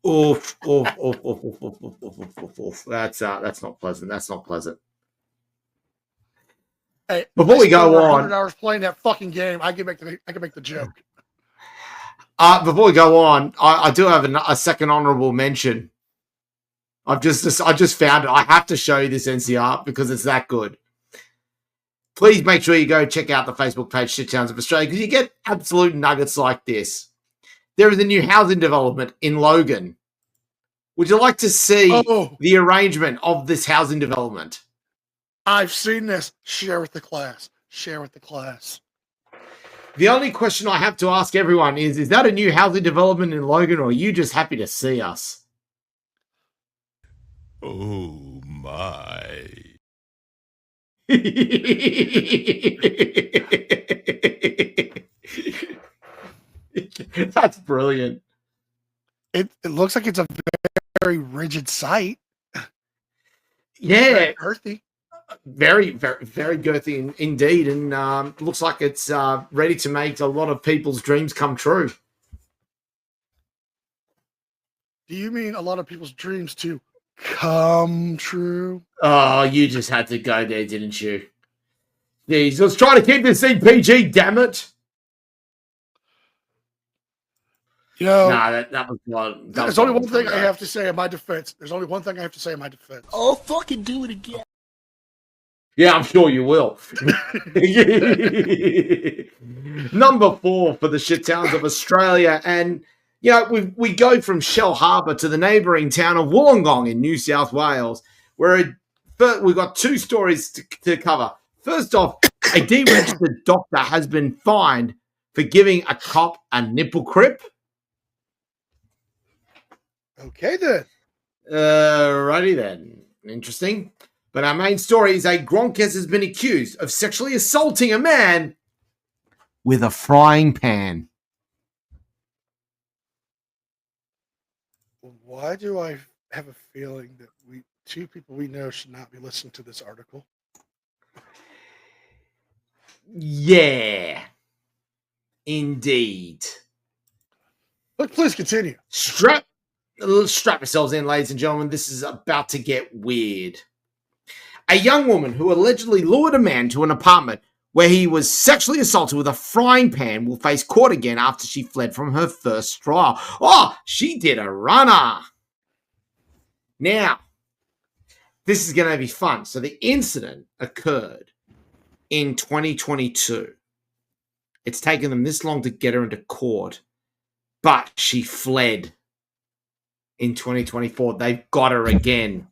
Oof, oof, oof, oof, oof, oof, oof, oof, oof, oof. That's not pleasant. That's not pleasant. Hey, before we go on, 100 hours playing that fucking game, I can make the joke. Before we go on, I do have a second honorable mention. I just found it. I have to show you this NCR because it's that good. Please make sure you go check out the Facebook page Shit Towns of Australia because you get absolute nuggets like this. There is a new housing development in Logan. Would you like to see the arrangement of this housing development? I've seen this. Share with the class. Share with the class. The only question I have to ask everyone is that a new housing development in Logan, or are you just happy to see us? Oh, my. That's brilliant. It looks like it's a very rigid site. Yeah. Very earthy. Very, very, very girthy indeed. And looks like it's ready to make a lot of people's dreams come true. Do you mean a lot of people's dreams to come true? Oh, you just had to go there, didn't you? Jeez, let's try to keep this CPG, damn it. That was one. There's only one thing I have to say in my defense. Oh, fucking do it again. Yeah, I'm sure you will. Number 4 for the Shit Towns of Australia. And, we go from Shell Harbour to the neighbouring town of Wollongong in New South Wales, where we've got 2 stories to cover. First off, a deregistered doctor has been fined for giving a cop a nipple crip. Okay, then. Righty then. Interesting. But our main story is a Gronkes has been accused of sexually assaulting a man with a frying pan. Why do I have a feeling that two people we know should not be listening to this article? Yeah. Indeed. But please continue. Strap yourselves in, ladies and gentlemen. This is about to get weird. A young woman who allegedly lured a man to an apartment where he was sexually assaulted with a frying pan will face court again after she fled from her first trial. Oh, she did a runner. Now, this is going to be fun. So the incident occurred in 2022. It's taken them this long to get her into court, but she fled in 2024. They've got her again.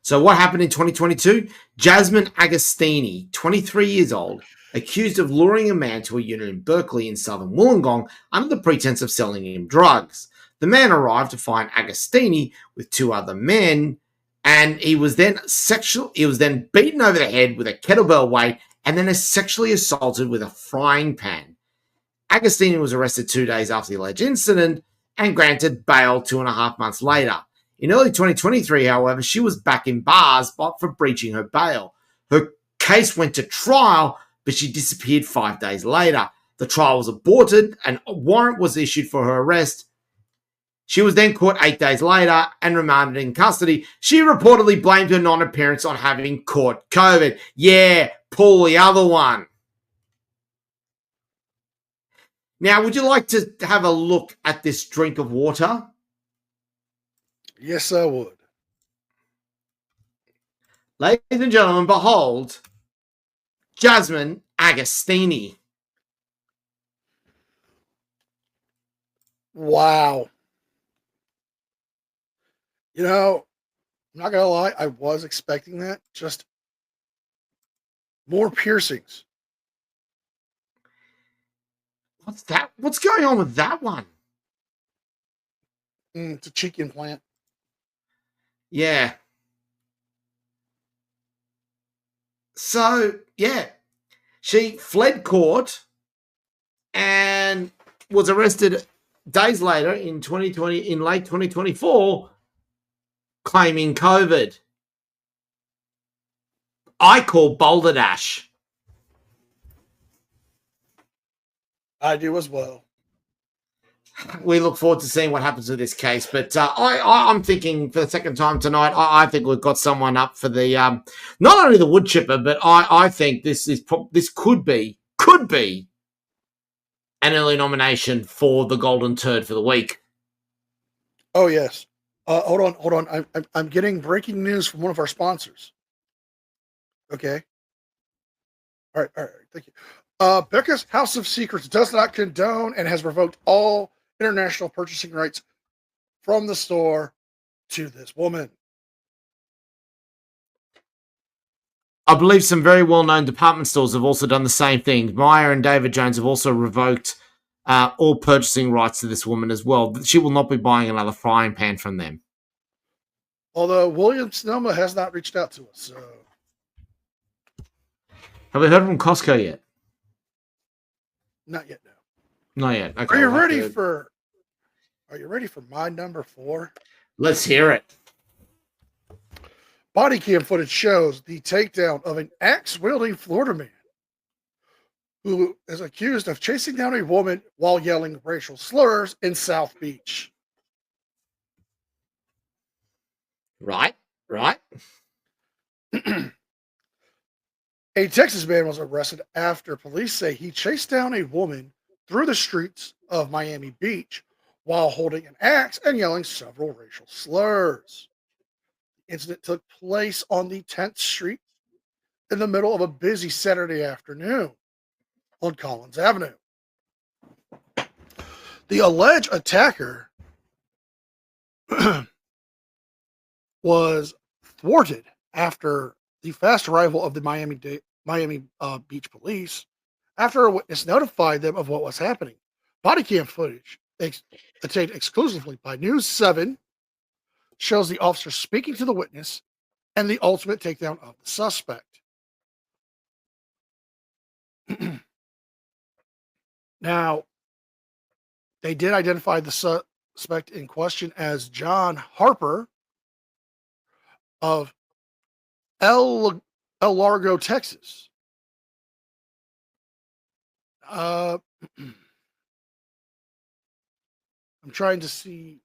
So what happened in 2022? Jasmine Agostini, 23 years old, accused of luring a man to a unit in Berkeley in southern Wollongong under the pretense of selling him drugs. The man arrived to find Agostini with 2 other men, and he was then beaten over the head with a kettlebell weight and then sexually assaulted with a frying pan. Agostini was arrested 2 days after the alleged incident and granted bail 2.5 months later. In early 2023, however, she was back in bars for breaching her bail. Her case went to trial, but she disappeared 5 days later. The trial was aborted and a warrant was issued for her arrest. She was then caught 8 days later and remanded in custody. She reportedly blamed her non-appearance on having caught COVID. Yeah, pull the other one. Now, would you like to have a look at this drink of water? Yes, I would. Ladies and gentlemen, behold, Jasmine Agostini. Wow. I'm not going to lie, I was expecting that. Just more piercings. What's that? What's going on with that one? It's a cheek implant. Yeah. So, yeah, she fled court and was arrested days later in 2020, in late 2024, claiming COVID. I call Boulder Dash. I do as well. We look forward to seeing what happens with this case. But I'm thinking for the second time tonight, I think we've got someone up for the not only the wood chipper, but I think this could be an early nomination for the Golden Turd for the week. Oh yes. Hold on. I'm getting breaking news from one of our sponsors. Okay. All right. Thank you. Becca's House of Secrets does not condone and has revoked all international purchasing rights from the store to this woman. I believe some very well-known department stores have also done the same thing. Meyer and David Jones have also revoked all purchasing rights to this woman as well. She will not be buying another frying pan from them. Although Williams-Sonoma has not reached out to us. So. Have we heard from Costco yet? Not yet, no. Not yet. Okay, Are you ready for my number 4? Let's hear it. Body cam footage shows the takedown of an axe-wielding Florida man who is accused of chasing down a woman while yelling racial slurs in South Beach. Right. A Texas man was arrested after police say he chased down a woman through the streets of Miami Beach while holding an axe and yelling several racial slurs. The incident took place on the 10th Street in the middle of a busy Saturday afternoon on Collins Avenue. The alleged attacker was thwarted after the fast arrival of the Miami Beach police after a witness notified them of what was happening. Body cam footage obtained exclusively by News 7 shows the officer speaking to the witness and the ultimate takedown of the suspect. Now, they did identify the suspect in question as John Harper of El Largo, Texas. I'm trying to see,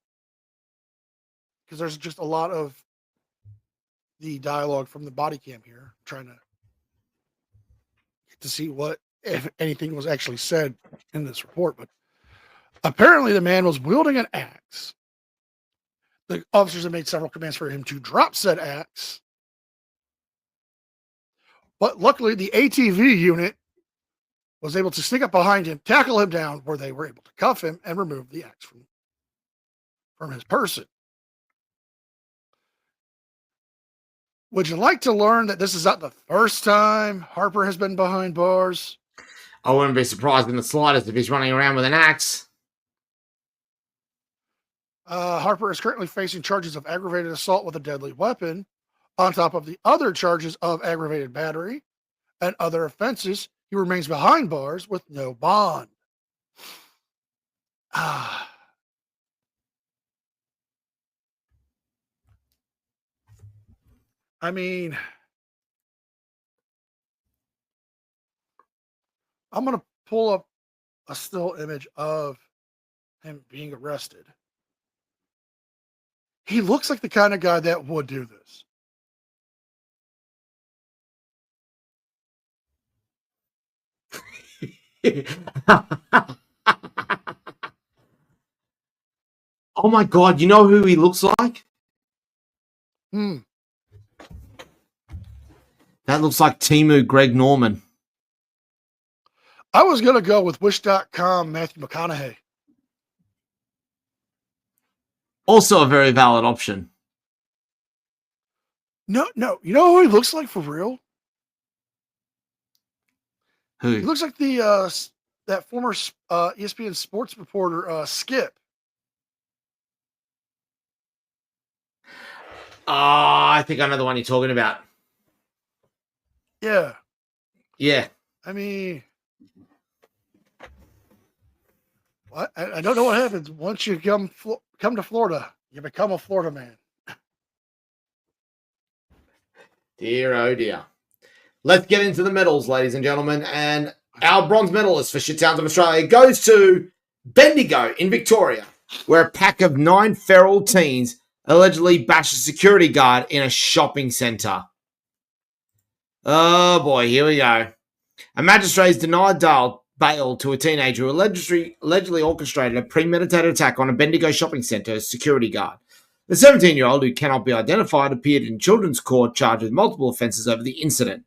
because there's just a lot of the dialogue from the body cam here. I'm trying to see what, if anything, was actually said in this report. But apparently the man was wielding an axe. The officers have made several commands for him to drop said axe. But luckily, the ATV unit was able to sneak up behind him, tackle him down, where they were able to cuff him and remove the axe from his person. Would you like to learn that this is not the first time Harper has been behind bars? I wouldn't be surprised in the slightest if he's running around with an axe. Harper is currently facing charges of aggravated assault with a deadly weapon, on top of the other charges of aggravated battery and other offenses. He remains behind bars with no bond. I mean, I'm going to pull up a still image of him being arrested. He looks like the kind of guy that would do this. Oh my God, you know who he looks like? That looks like Timu Greg Norman. I was going to go with Wish.com Matthew McConaughey. Also a very valid option. No. You know who he looks like for real? Who? He looks like the that former ESPN sports reporter, Skip. I think I know the one you're talking about. Yeah. Yeah. I mean, I don't know what happens once you come to Florida. You become a Florida man. Dear, oh dear. Let's get into the medals, ladies and gentlemen. And our bronze medalist for Shit Sounds of Australia goes to Bendigo in Victoria, where a pack of 9 feral teens allegedly bashed a security guard in a shopping centre. Oh boy, here we go. A magistrate has denied bail to a teenager who allegedly orchestrated a premeditated attack on a Bendigo shopping centre security guard. The 17-year-old, who cannot be identified, appeared in children's court charged with multiple offences over the incident.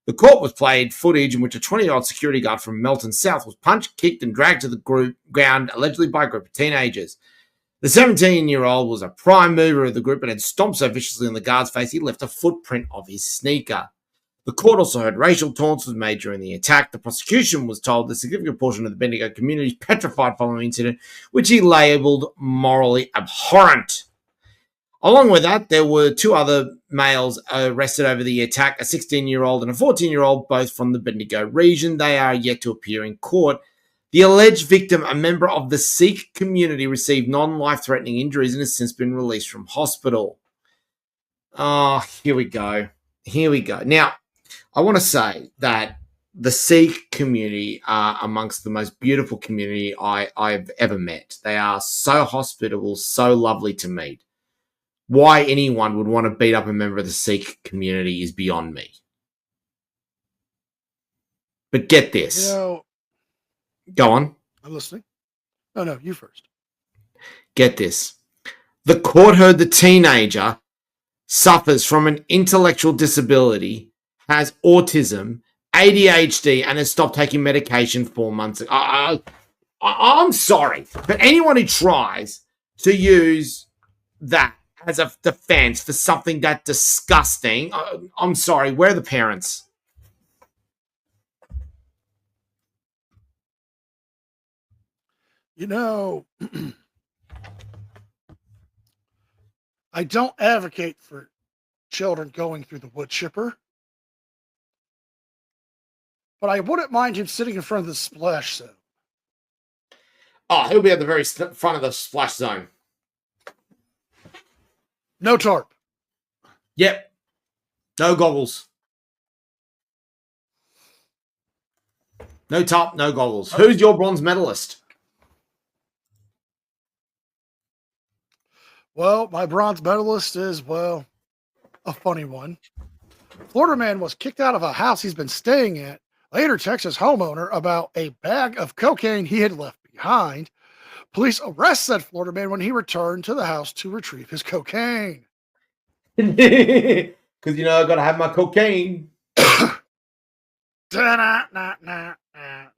The court was played footage in which a 20-year-old security guard from Melton South was punched, kicked, and dragged to the ground, allegedly by a group of teenagers. The 17-year-old was a prime mover of the group and had stomped so viciously on the guard's face he left a footprint of his sneaker. The court also heard racial taunts was made during the attack. The prosecution was told the significant portion of the Bendigo community is petrified following the incident, which he labelled morally abhorrent. Along with that, there were 2 other males arrested over the attack, a 16-year-old and a 14-year-old, both from the Bendigo region. They are yet to appear in court. The alleged victim, a member of the Sikh community, received non-life-threatening injuries and has since been released from hospital. Oh, here we go. Now, I want to say that the Sikh community are amongst the most beautiful community I've ever met. They are so hospitable, so lovely to meet. Why anyone would want to beat up a member of the Sikh community is beyond me. But get this. Go on. I'm listening. No, you first. Get this. The court heard the teenager suffers from an intellectual disability, has autism, ADHD, and has stopped taking medication 4 months ago. I'm sorry, but anyone who tries to use that as a defense for something that disgusting, I'm sorry, where are the parents? I don't advocate for children going through the wood chipper, but I wouldn't mind him sitting in front of the splash zone. Oh, he'll be at the very front of the splash zone. No tarp. Yep. No goggles. No tarp, no goggles. Who's your bronze medalist? Well, my bronze medalist is, a funny one. Florida man was kicked out of a house he's been staying at. Later texts his homeowner about a bag of cocaine he had left behind. Police arrest said Florida man when he returned to the house to retrieve his cocaine. Because, I got to have my cocaine.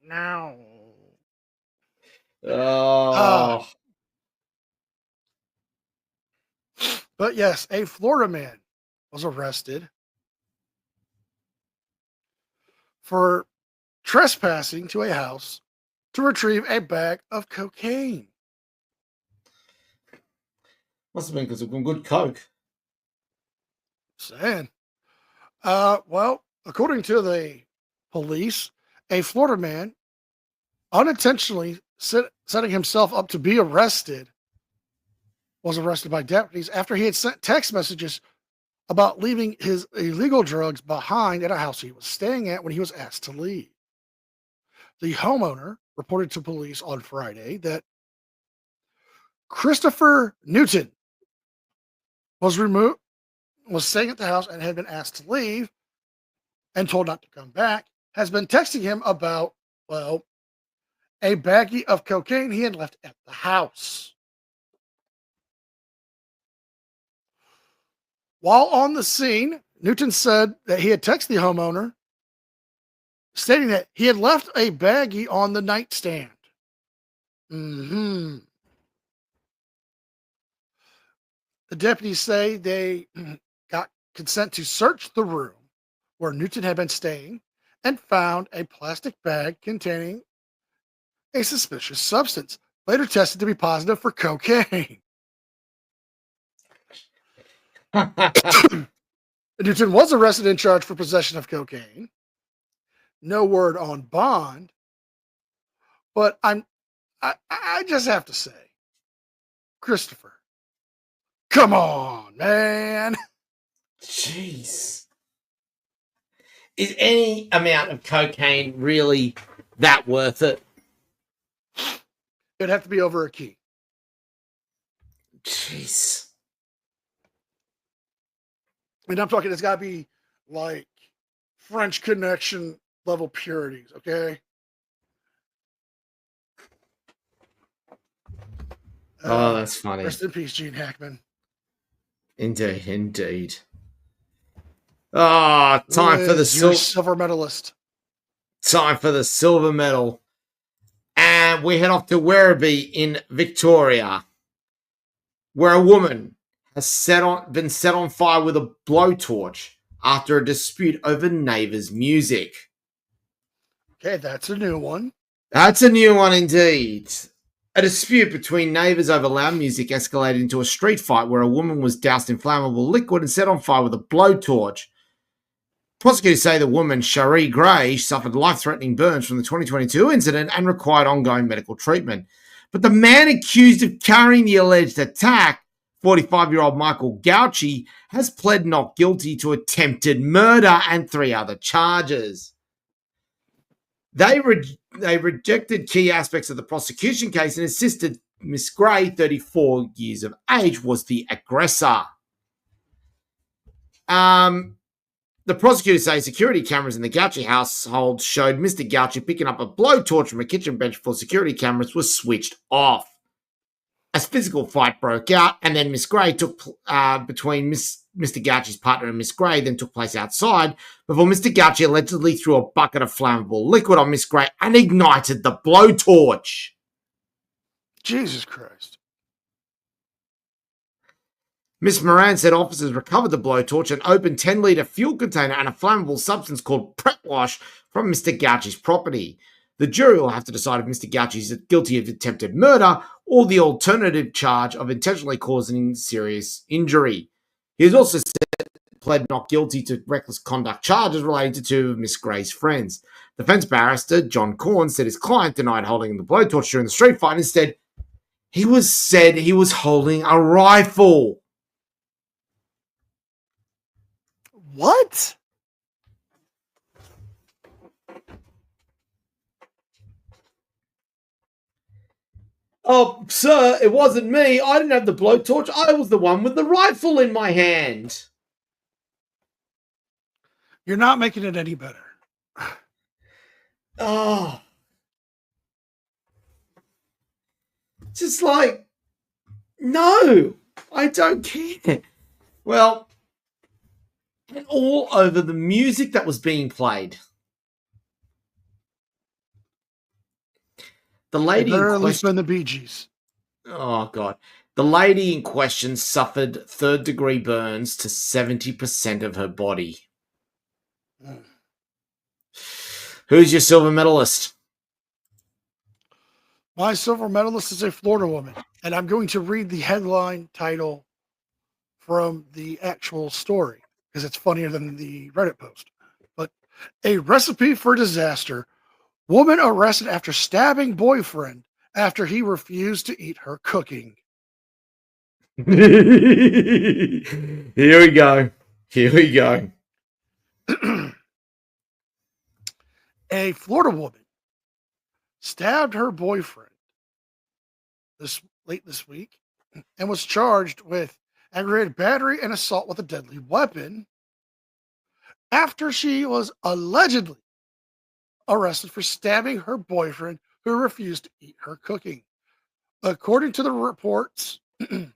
No. Oh. But yes, a Florida man was arrested for trespassing to a house to retrieve a bag of cocaine. Must have been because of some good coke. Saying. According to the police, a Florida man unintentionally setting himself up to be arrested was arrested by deputies after he had sent text messages about leaving his illegal drugs behind at a house he was staying at when he was asked to leave. The homeowner reported to police on Friday that Christopher Newton was staying at the house and had been asked to leave and told not to come back, has been texting him about, a baggie of cocaine he had left at the house. While on the scene, Newton said that he had texted the homeowner stating that he had left a baggie on the nightstand. The deputies say they got consent to search the room where Newton had been staying and found a plastic bag containing a suspicious substance, later tested to be positive for cocaine. Newton was arrested and charged for possession of cocaine. No word on bond. But I just have to say, Christopher, come on, man. Jeez. Is any amount of cocaine really that worth it? It'd have to be over a key. Jeez. And I'm talking, it's got to be like French Connection level purities, okay? Oh, that's funny. Rest in peace, Gene Hackman. Indeed, indeed. Ah, time for the silver medalist. Time for the silver medal. And we head off to Werribee in Victoria, where a woman has been set on fire with a blowtorch after a dispute over neighbours' music. Okay, that's a new one. That's a new one indeed. A dispute between neighbours over loud music escalated into a street fight where a woman was doused in flammable liquid and set on fire with a blowtorch. Prosecutors say the woman, Cherie Gray, suffered life-threatening burns from the 2022 incident and required ongoing medical treatment. But the man accused of carrying the alleged attack, 45-year-old Michael Gauchi, has pled not guilty to attempted murder and 3 other charges. They rejected key aspects of the prosecution case and insisted Miss Gray, 34 years of age, was the aggressor. The prosecutors say security cameras in the Gauchi household showed Mr. Gauchi picking up a blowtorch from a kitchen bench before security cameras were switched off. A physical fight broke out, and then Miss Gray took between Mr. Gauchi's partner and Miss Gray then took place outside before Mr. Gauchi allegedly threw a bucket of flammable liquid on Miss Gray and ignited the blowtorch. Jesus Christ. Miss Moran said officers recovered the blowtorch, an open 10-litre fuel container, and a flammable substance called prep wash from Mr. Gauchi's property. The jury will have to decide if Mr. Gauchi is guilty of attempted murder or the alternative charge of intentionally causing serious injury. He has also pled not guilty to reckless conduct charges relating to 2 of Miss Gray's friends. Defense barrister John Corn said his client denied holding the blowtorch during the street fight. Instead, he was holding a rifle. What? Oh, sir, it wasn't me. I didn't have the blowtorch. I was the one with the rifle in my hand. You're not making it any better. Oh. Just like, no, I don't care. Well, and all over the music that was being played. The lady in at least question, been the Bee Gees. oh God, the lady in question suffered 3rd-degree burns to 70% of her body. Who's your silver medalist? My silver medalist is a Florida woman, and I'm going to read the headline title from the actual story because it's funnier than the Reddit post. But a recipe for disaster. Woman arrested after stabbing boyfriend after he refused to eat her cooking. Here we go. Here we go. A Florida woman stabbed her boyfriend late this week and was charged with aggravated battery and assault with a deadly weapon after she was allegedly arrested for stabbing her boyfriend who refused to eat her cooking. According to the reports, the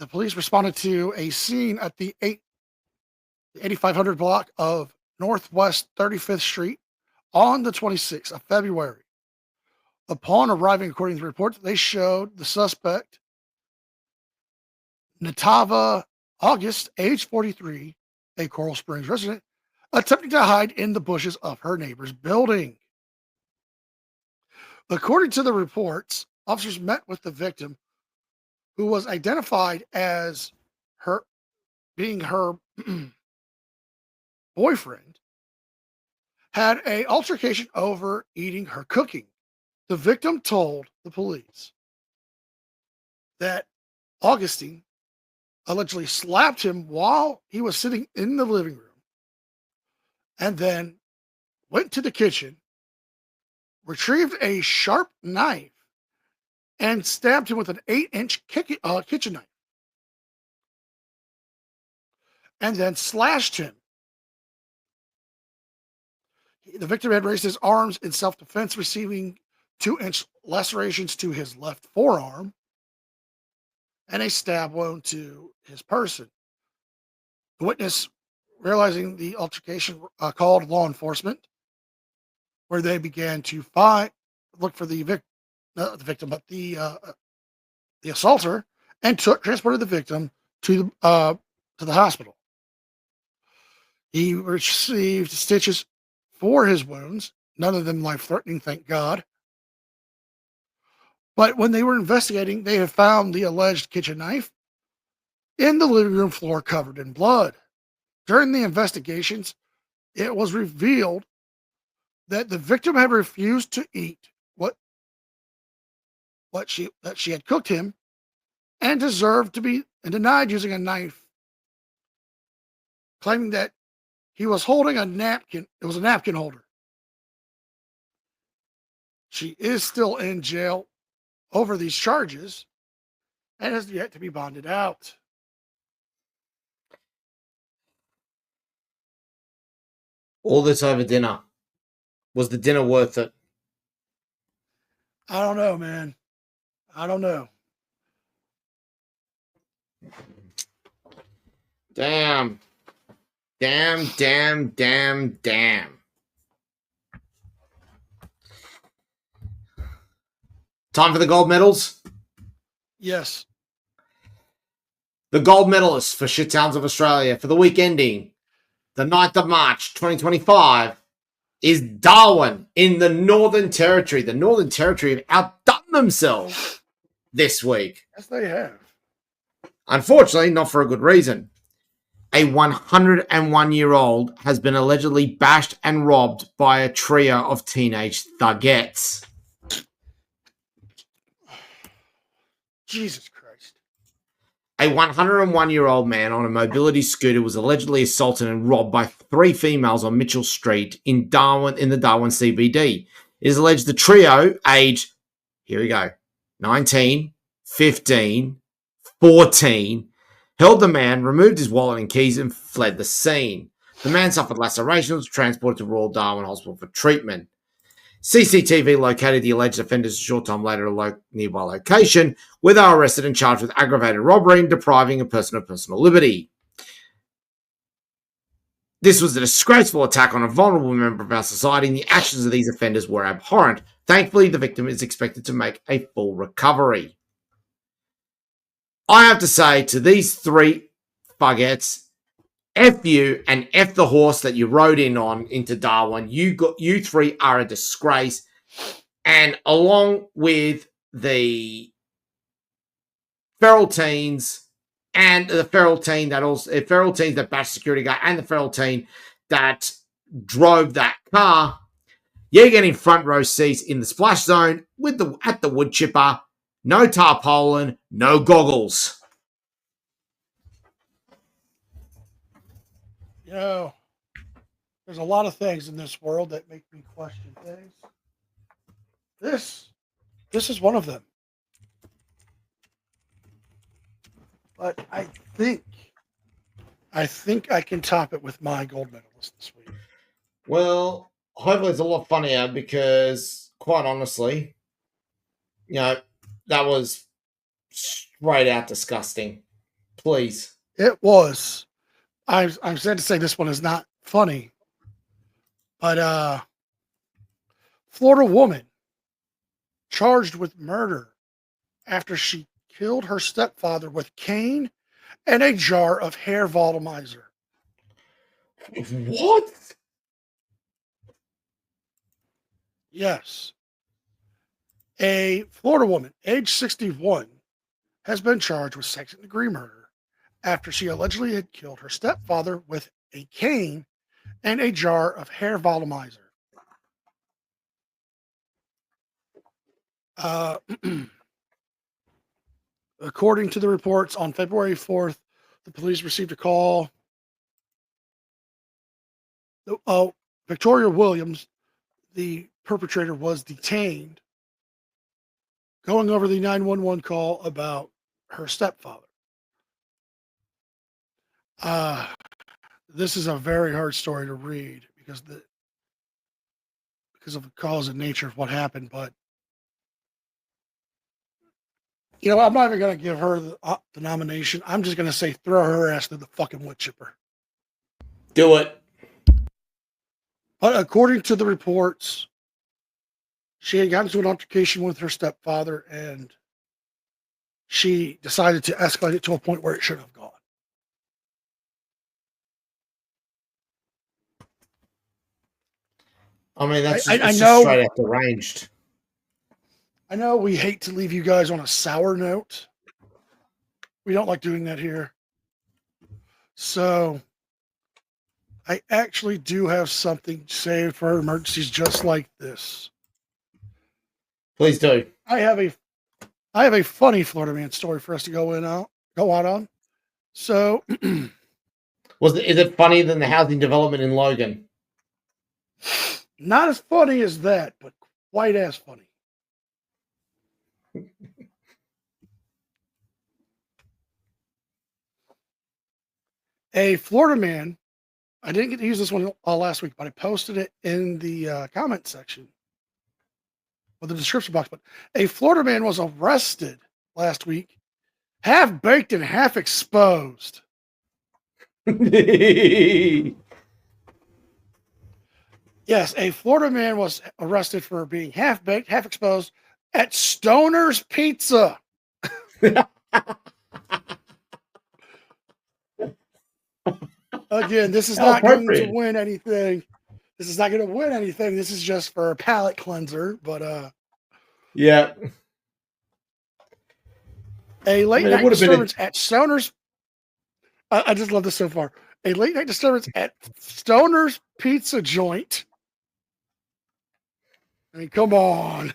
police responded to a scene at the 8500 block of Northwest 35th Street on the 26th of February. Upon arriving, according to the reports, they showed the suspect, Natava August, age 43, a Coral Springs resident, attempting to hide in the bushes of her neighbor's building. According to the reports, officers met with the victim, who was identified as her being her boyfriend, had a altercation over eating her cooking. The victim told the police that Augustine allegedly slapped him while he was sitting in the living room and then went to the kitchen, retrieved a sharp knife, and stabbed him with an 8-inch kitchen knife, and then slashed him. The victim had raised his arms in self-defense, receiving 2-inch lacerations to his left forearm and a stab wound to his person. The witness, realizing the altercation, called law enforcement, where they began to look for the victim, but the assaulter, and transported the victim to the hospital. He received stitches for his wounds, none of them life-threatening, thank God. But when they were investigating, they had found the alleged kitchen knife in the living room floor covered in blood. During the investigations, it was revealed that the victim had refused to eat that she had cooked him and denied using a knife, claiming that he was holding a napkin. It was a napkin holder. She is still in jail over these charges and has yet to be bonded out. All this over dinner. Was the dinner worth it? I don't know, man. I don't know. Damn. Damn. Time for the gold medals? Yes. The gold medalists for Shit Towns of Australia for the week ending the 9th of March 2025 is Darwin in the Northern Territory. The Northern Territory have outdone themselves this week. Yes, they have. Unfortunately, not for a good reason. A 101-year-old has been allegedly bashed and robbed by a trio of teenage thugettes. Jesus Christ. A 101-year-old man on a mobility scooter was allegedly assaulted and robbed by 3 females on Mitchell Street in Darwin, in the Darwin CBD. It is alleged the trio, aged, here we go, 19, 15, 14, held the man, removed his wallet and keys, and fled the scene. The man suffered lacerations, was transported to Royal Darwin Hospital for treatment. CCTV located the alleged offenders a short time later at a nearby location, where they were arrested and charged with aggravated robbery and depriving a person of personal liberty. This was a disgraceful attack on a vulnerable member of our society, and the actions of these offenders were abhorrent. Thankfully, the victim is expected to make a full recovery. I have to say to these 3 fuckheads, F you and F the horse that you rode in on into Darwin. You 3 are a disgrace. And along with the feral teens and the feral teen that bashed security guard and the feral teen that drove that car, you're getting front row seats in the splash zone at the wood chipper. No tarpaulin, no goggles. You know, there's a lot of things in this world that make me question things. This is one of them. But I think I can top it with my gold medalist this week. Well, hopefully it's a lot funnier because, quite honestly, that was straight out disgusting. Please. It was. I'm sad to say this one is not funny, but Florida woman charged with murder after she killed her stepfather with cane and a jar of hair volumizer. What? Yes. A Florida woman, age 61, has been charged with second-degree murder after she allegedly had killed her stepfather with a cane and a jar of hair volumizer. According to the reports, on February 4th, the police received a call. Oh, Victoria Williams, the perpetrator, was detained going over the 911 call about her stepfather. This is a very hard story to read because of the cause and nature of what happened. But I'm not even going to give her the nomination. I'm just going to say throw her ass through the fucking wood chipper. Do it. But according to the reports, she had gotten into an altercation with her stepfather, and she decided to escalate it to a point where it should have gone. I mean, that's I just know, straight out deranged. I know we hate to leave you guys on a sour note. We don't like doing that here. So I actually do have something saved for emergencies just like this. Please do. I have a funny Florida man story for us to go out on. So Is it funnier than the housing development in Logan? not as funny as that, but quite as funny. A Florida man, I didn't get to use this one last week, but I posted it in the comment section or the description box. But a Florida man was arrested last week, half baked and half exposed. Yes, a Florida man was arrested for being half baked, half exposed at Stoner's Pizza. Again, this is not going to win anything. This is not going to win anything. This is just for a palate cleanser. But yeah. A late night disturbance at Stoner's. I just love this so far. A late night disturbance at Stoner's Pizza Joint. I mean, come on.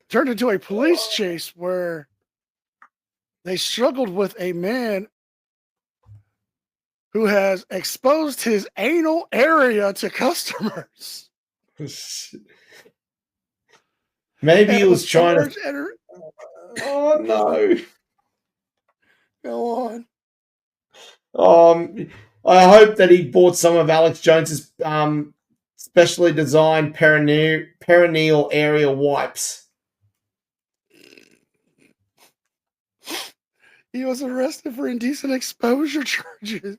Turned into a police chase where they struggled with a man who has exposed his anal area to customers. Maybe he was trying to. Oh no! Go on. I hope that he bought some of Alex Jones's specially designed perineal area wipes. He was arrested for indecent exposure charges.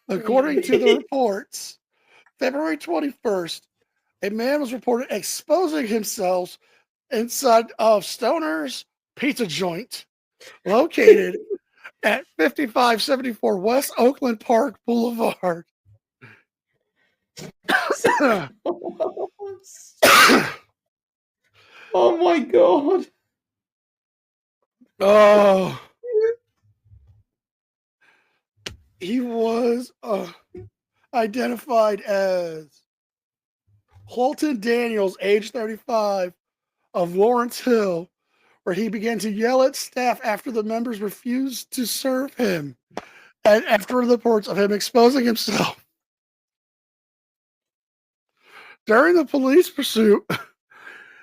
According to the reports, February 21st, a man was reported exposing himself inside of Stoner's Pizza Joint, located at 5574 West Oakland Park Boulevard. Oh my God. Oh. He was identified as Holton Daniels, age 35, of Lawrence Hill, where he began to yell at staff after the members refused to serve him, and after reports of him exposing himself. During the police pursuit,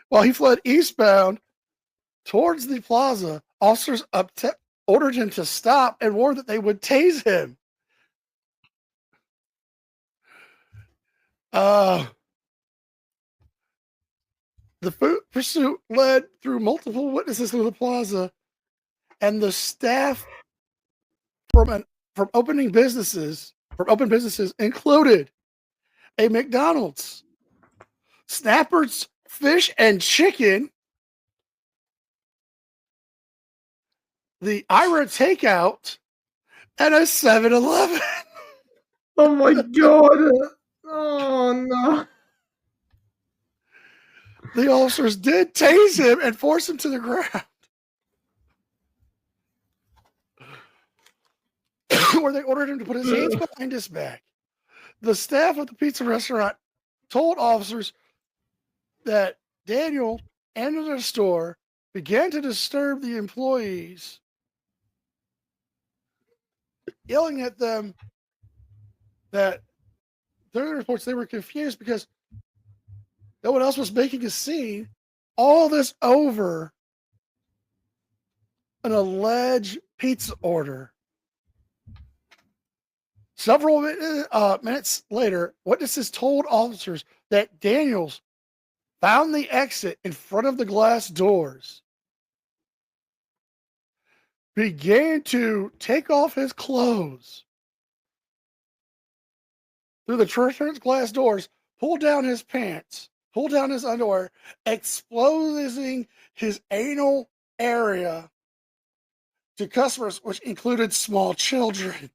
while he fled eastbound towards the plaza, officers ordered him to stop and warned that they would tase him. The pursuit led through multiple witnesses through the plaza, and the staff from open businesses included a McDonald's, Snappers Fish and Chicken, the Ira Takeout, and a 7-Eleven. Oh my God. Oh no. The officers did tase him and force him to the ground. Where they ordered him to put his hands behind his back. The staff of the pizza restaurant told officers that Daniel entered the store, began to disturb the employees, yelling at them that during the reports they were confused because no one else was making a scene. All this over an alleged pizza order. Several minutes later, witnesses told officers that Daniels found the exit in front of the glass doors, began to take off his clothes through the transparent glass doors, pulled down his pants, pulled down his underwear, exposing his anal area to customers, which included small children.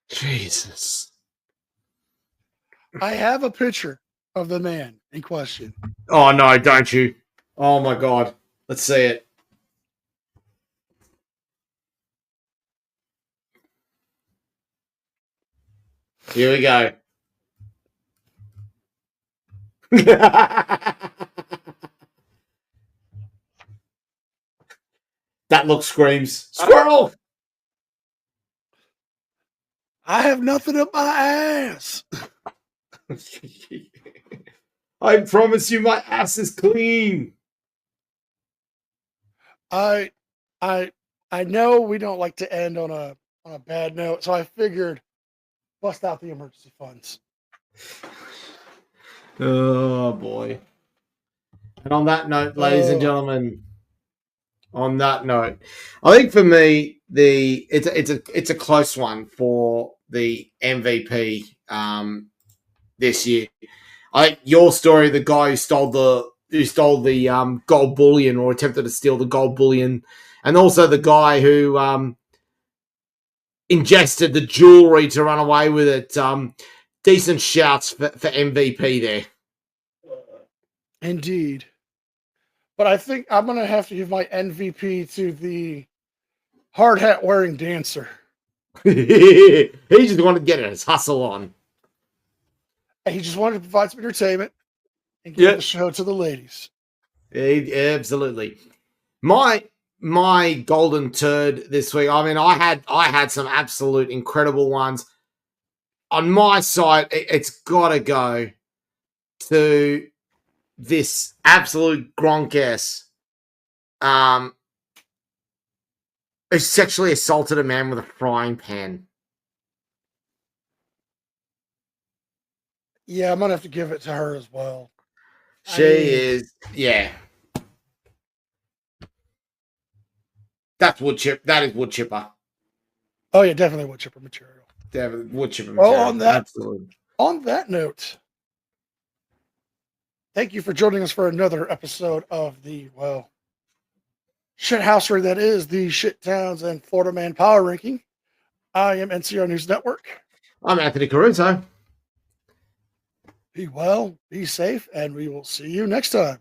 Jesus. I have a picture of the man in question. Oh, no, don't you? Oh, my God. Let's see it. Here we go. That look screams squirrel. I have nothing up my ass. I promise you my ass is clean. I know we don't like to end on a bad note, so I figured bust out the emergency funds. Oh boy. And on that note, ladies and gentlemen, on that note, I think for me, it's a close one for the MVP this year. I think your story, the guy who stole the gold bullion or attempted to steal the gold bullion, and also the guy who ingested the jewelry to run away with it. Decent shouts for MVP there. Indeed. But I think I'm going to have to give my MVP to the hard hat wearing dancer. He just wanted to get his hustle on. He just wanted to provide some entertainment and give the show to the ladies. Absolutely. My golden turd this week. I mean, I had some absolute incredible ones. On my side, it's got to go to this absolute Gronk-ass who sexually assaulted a man with a frying pan. Yeah, I'm going to have to give it to her as well. Is, yeah. That's wood chip. That is wood chipper. Oh, yeah, definitely wood chipper material. Definitely wood chipper material. On that note, thank you for joining us for another episode of the, shithousery that is the Shit Towns and Florida Man Power Ranking. I am NCR News Network. I'm Anthony Caruso. Be well, be safe, and we will see you next time.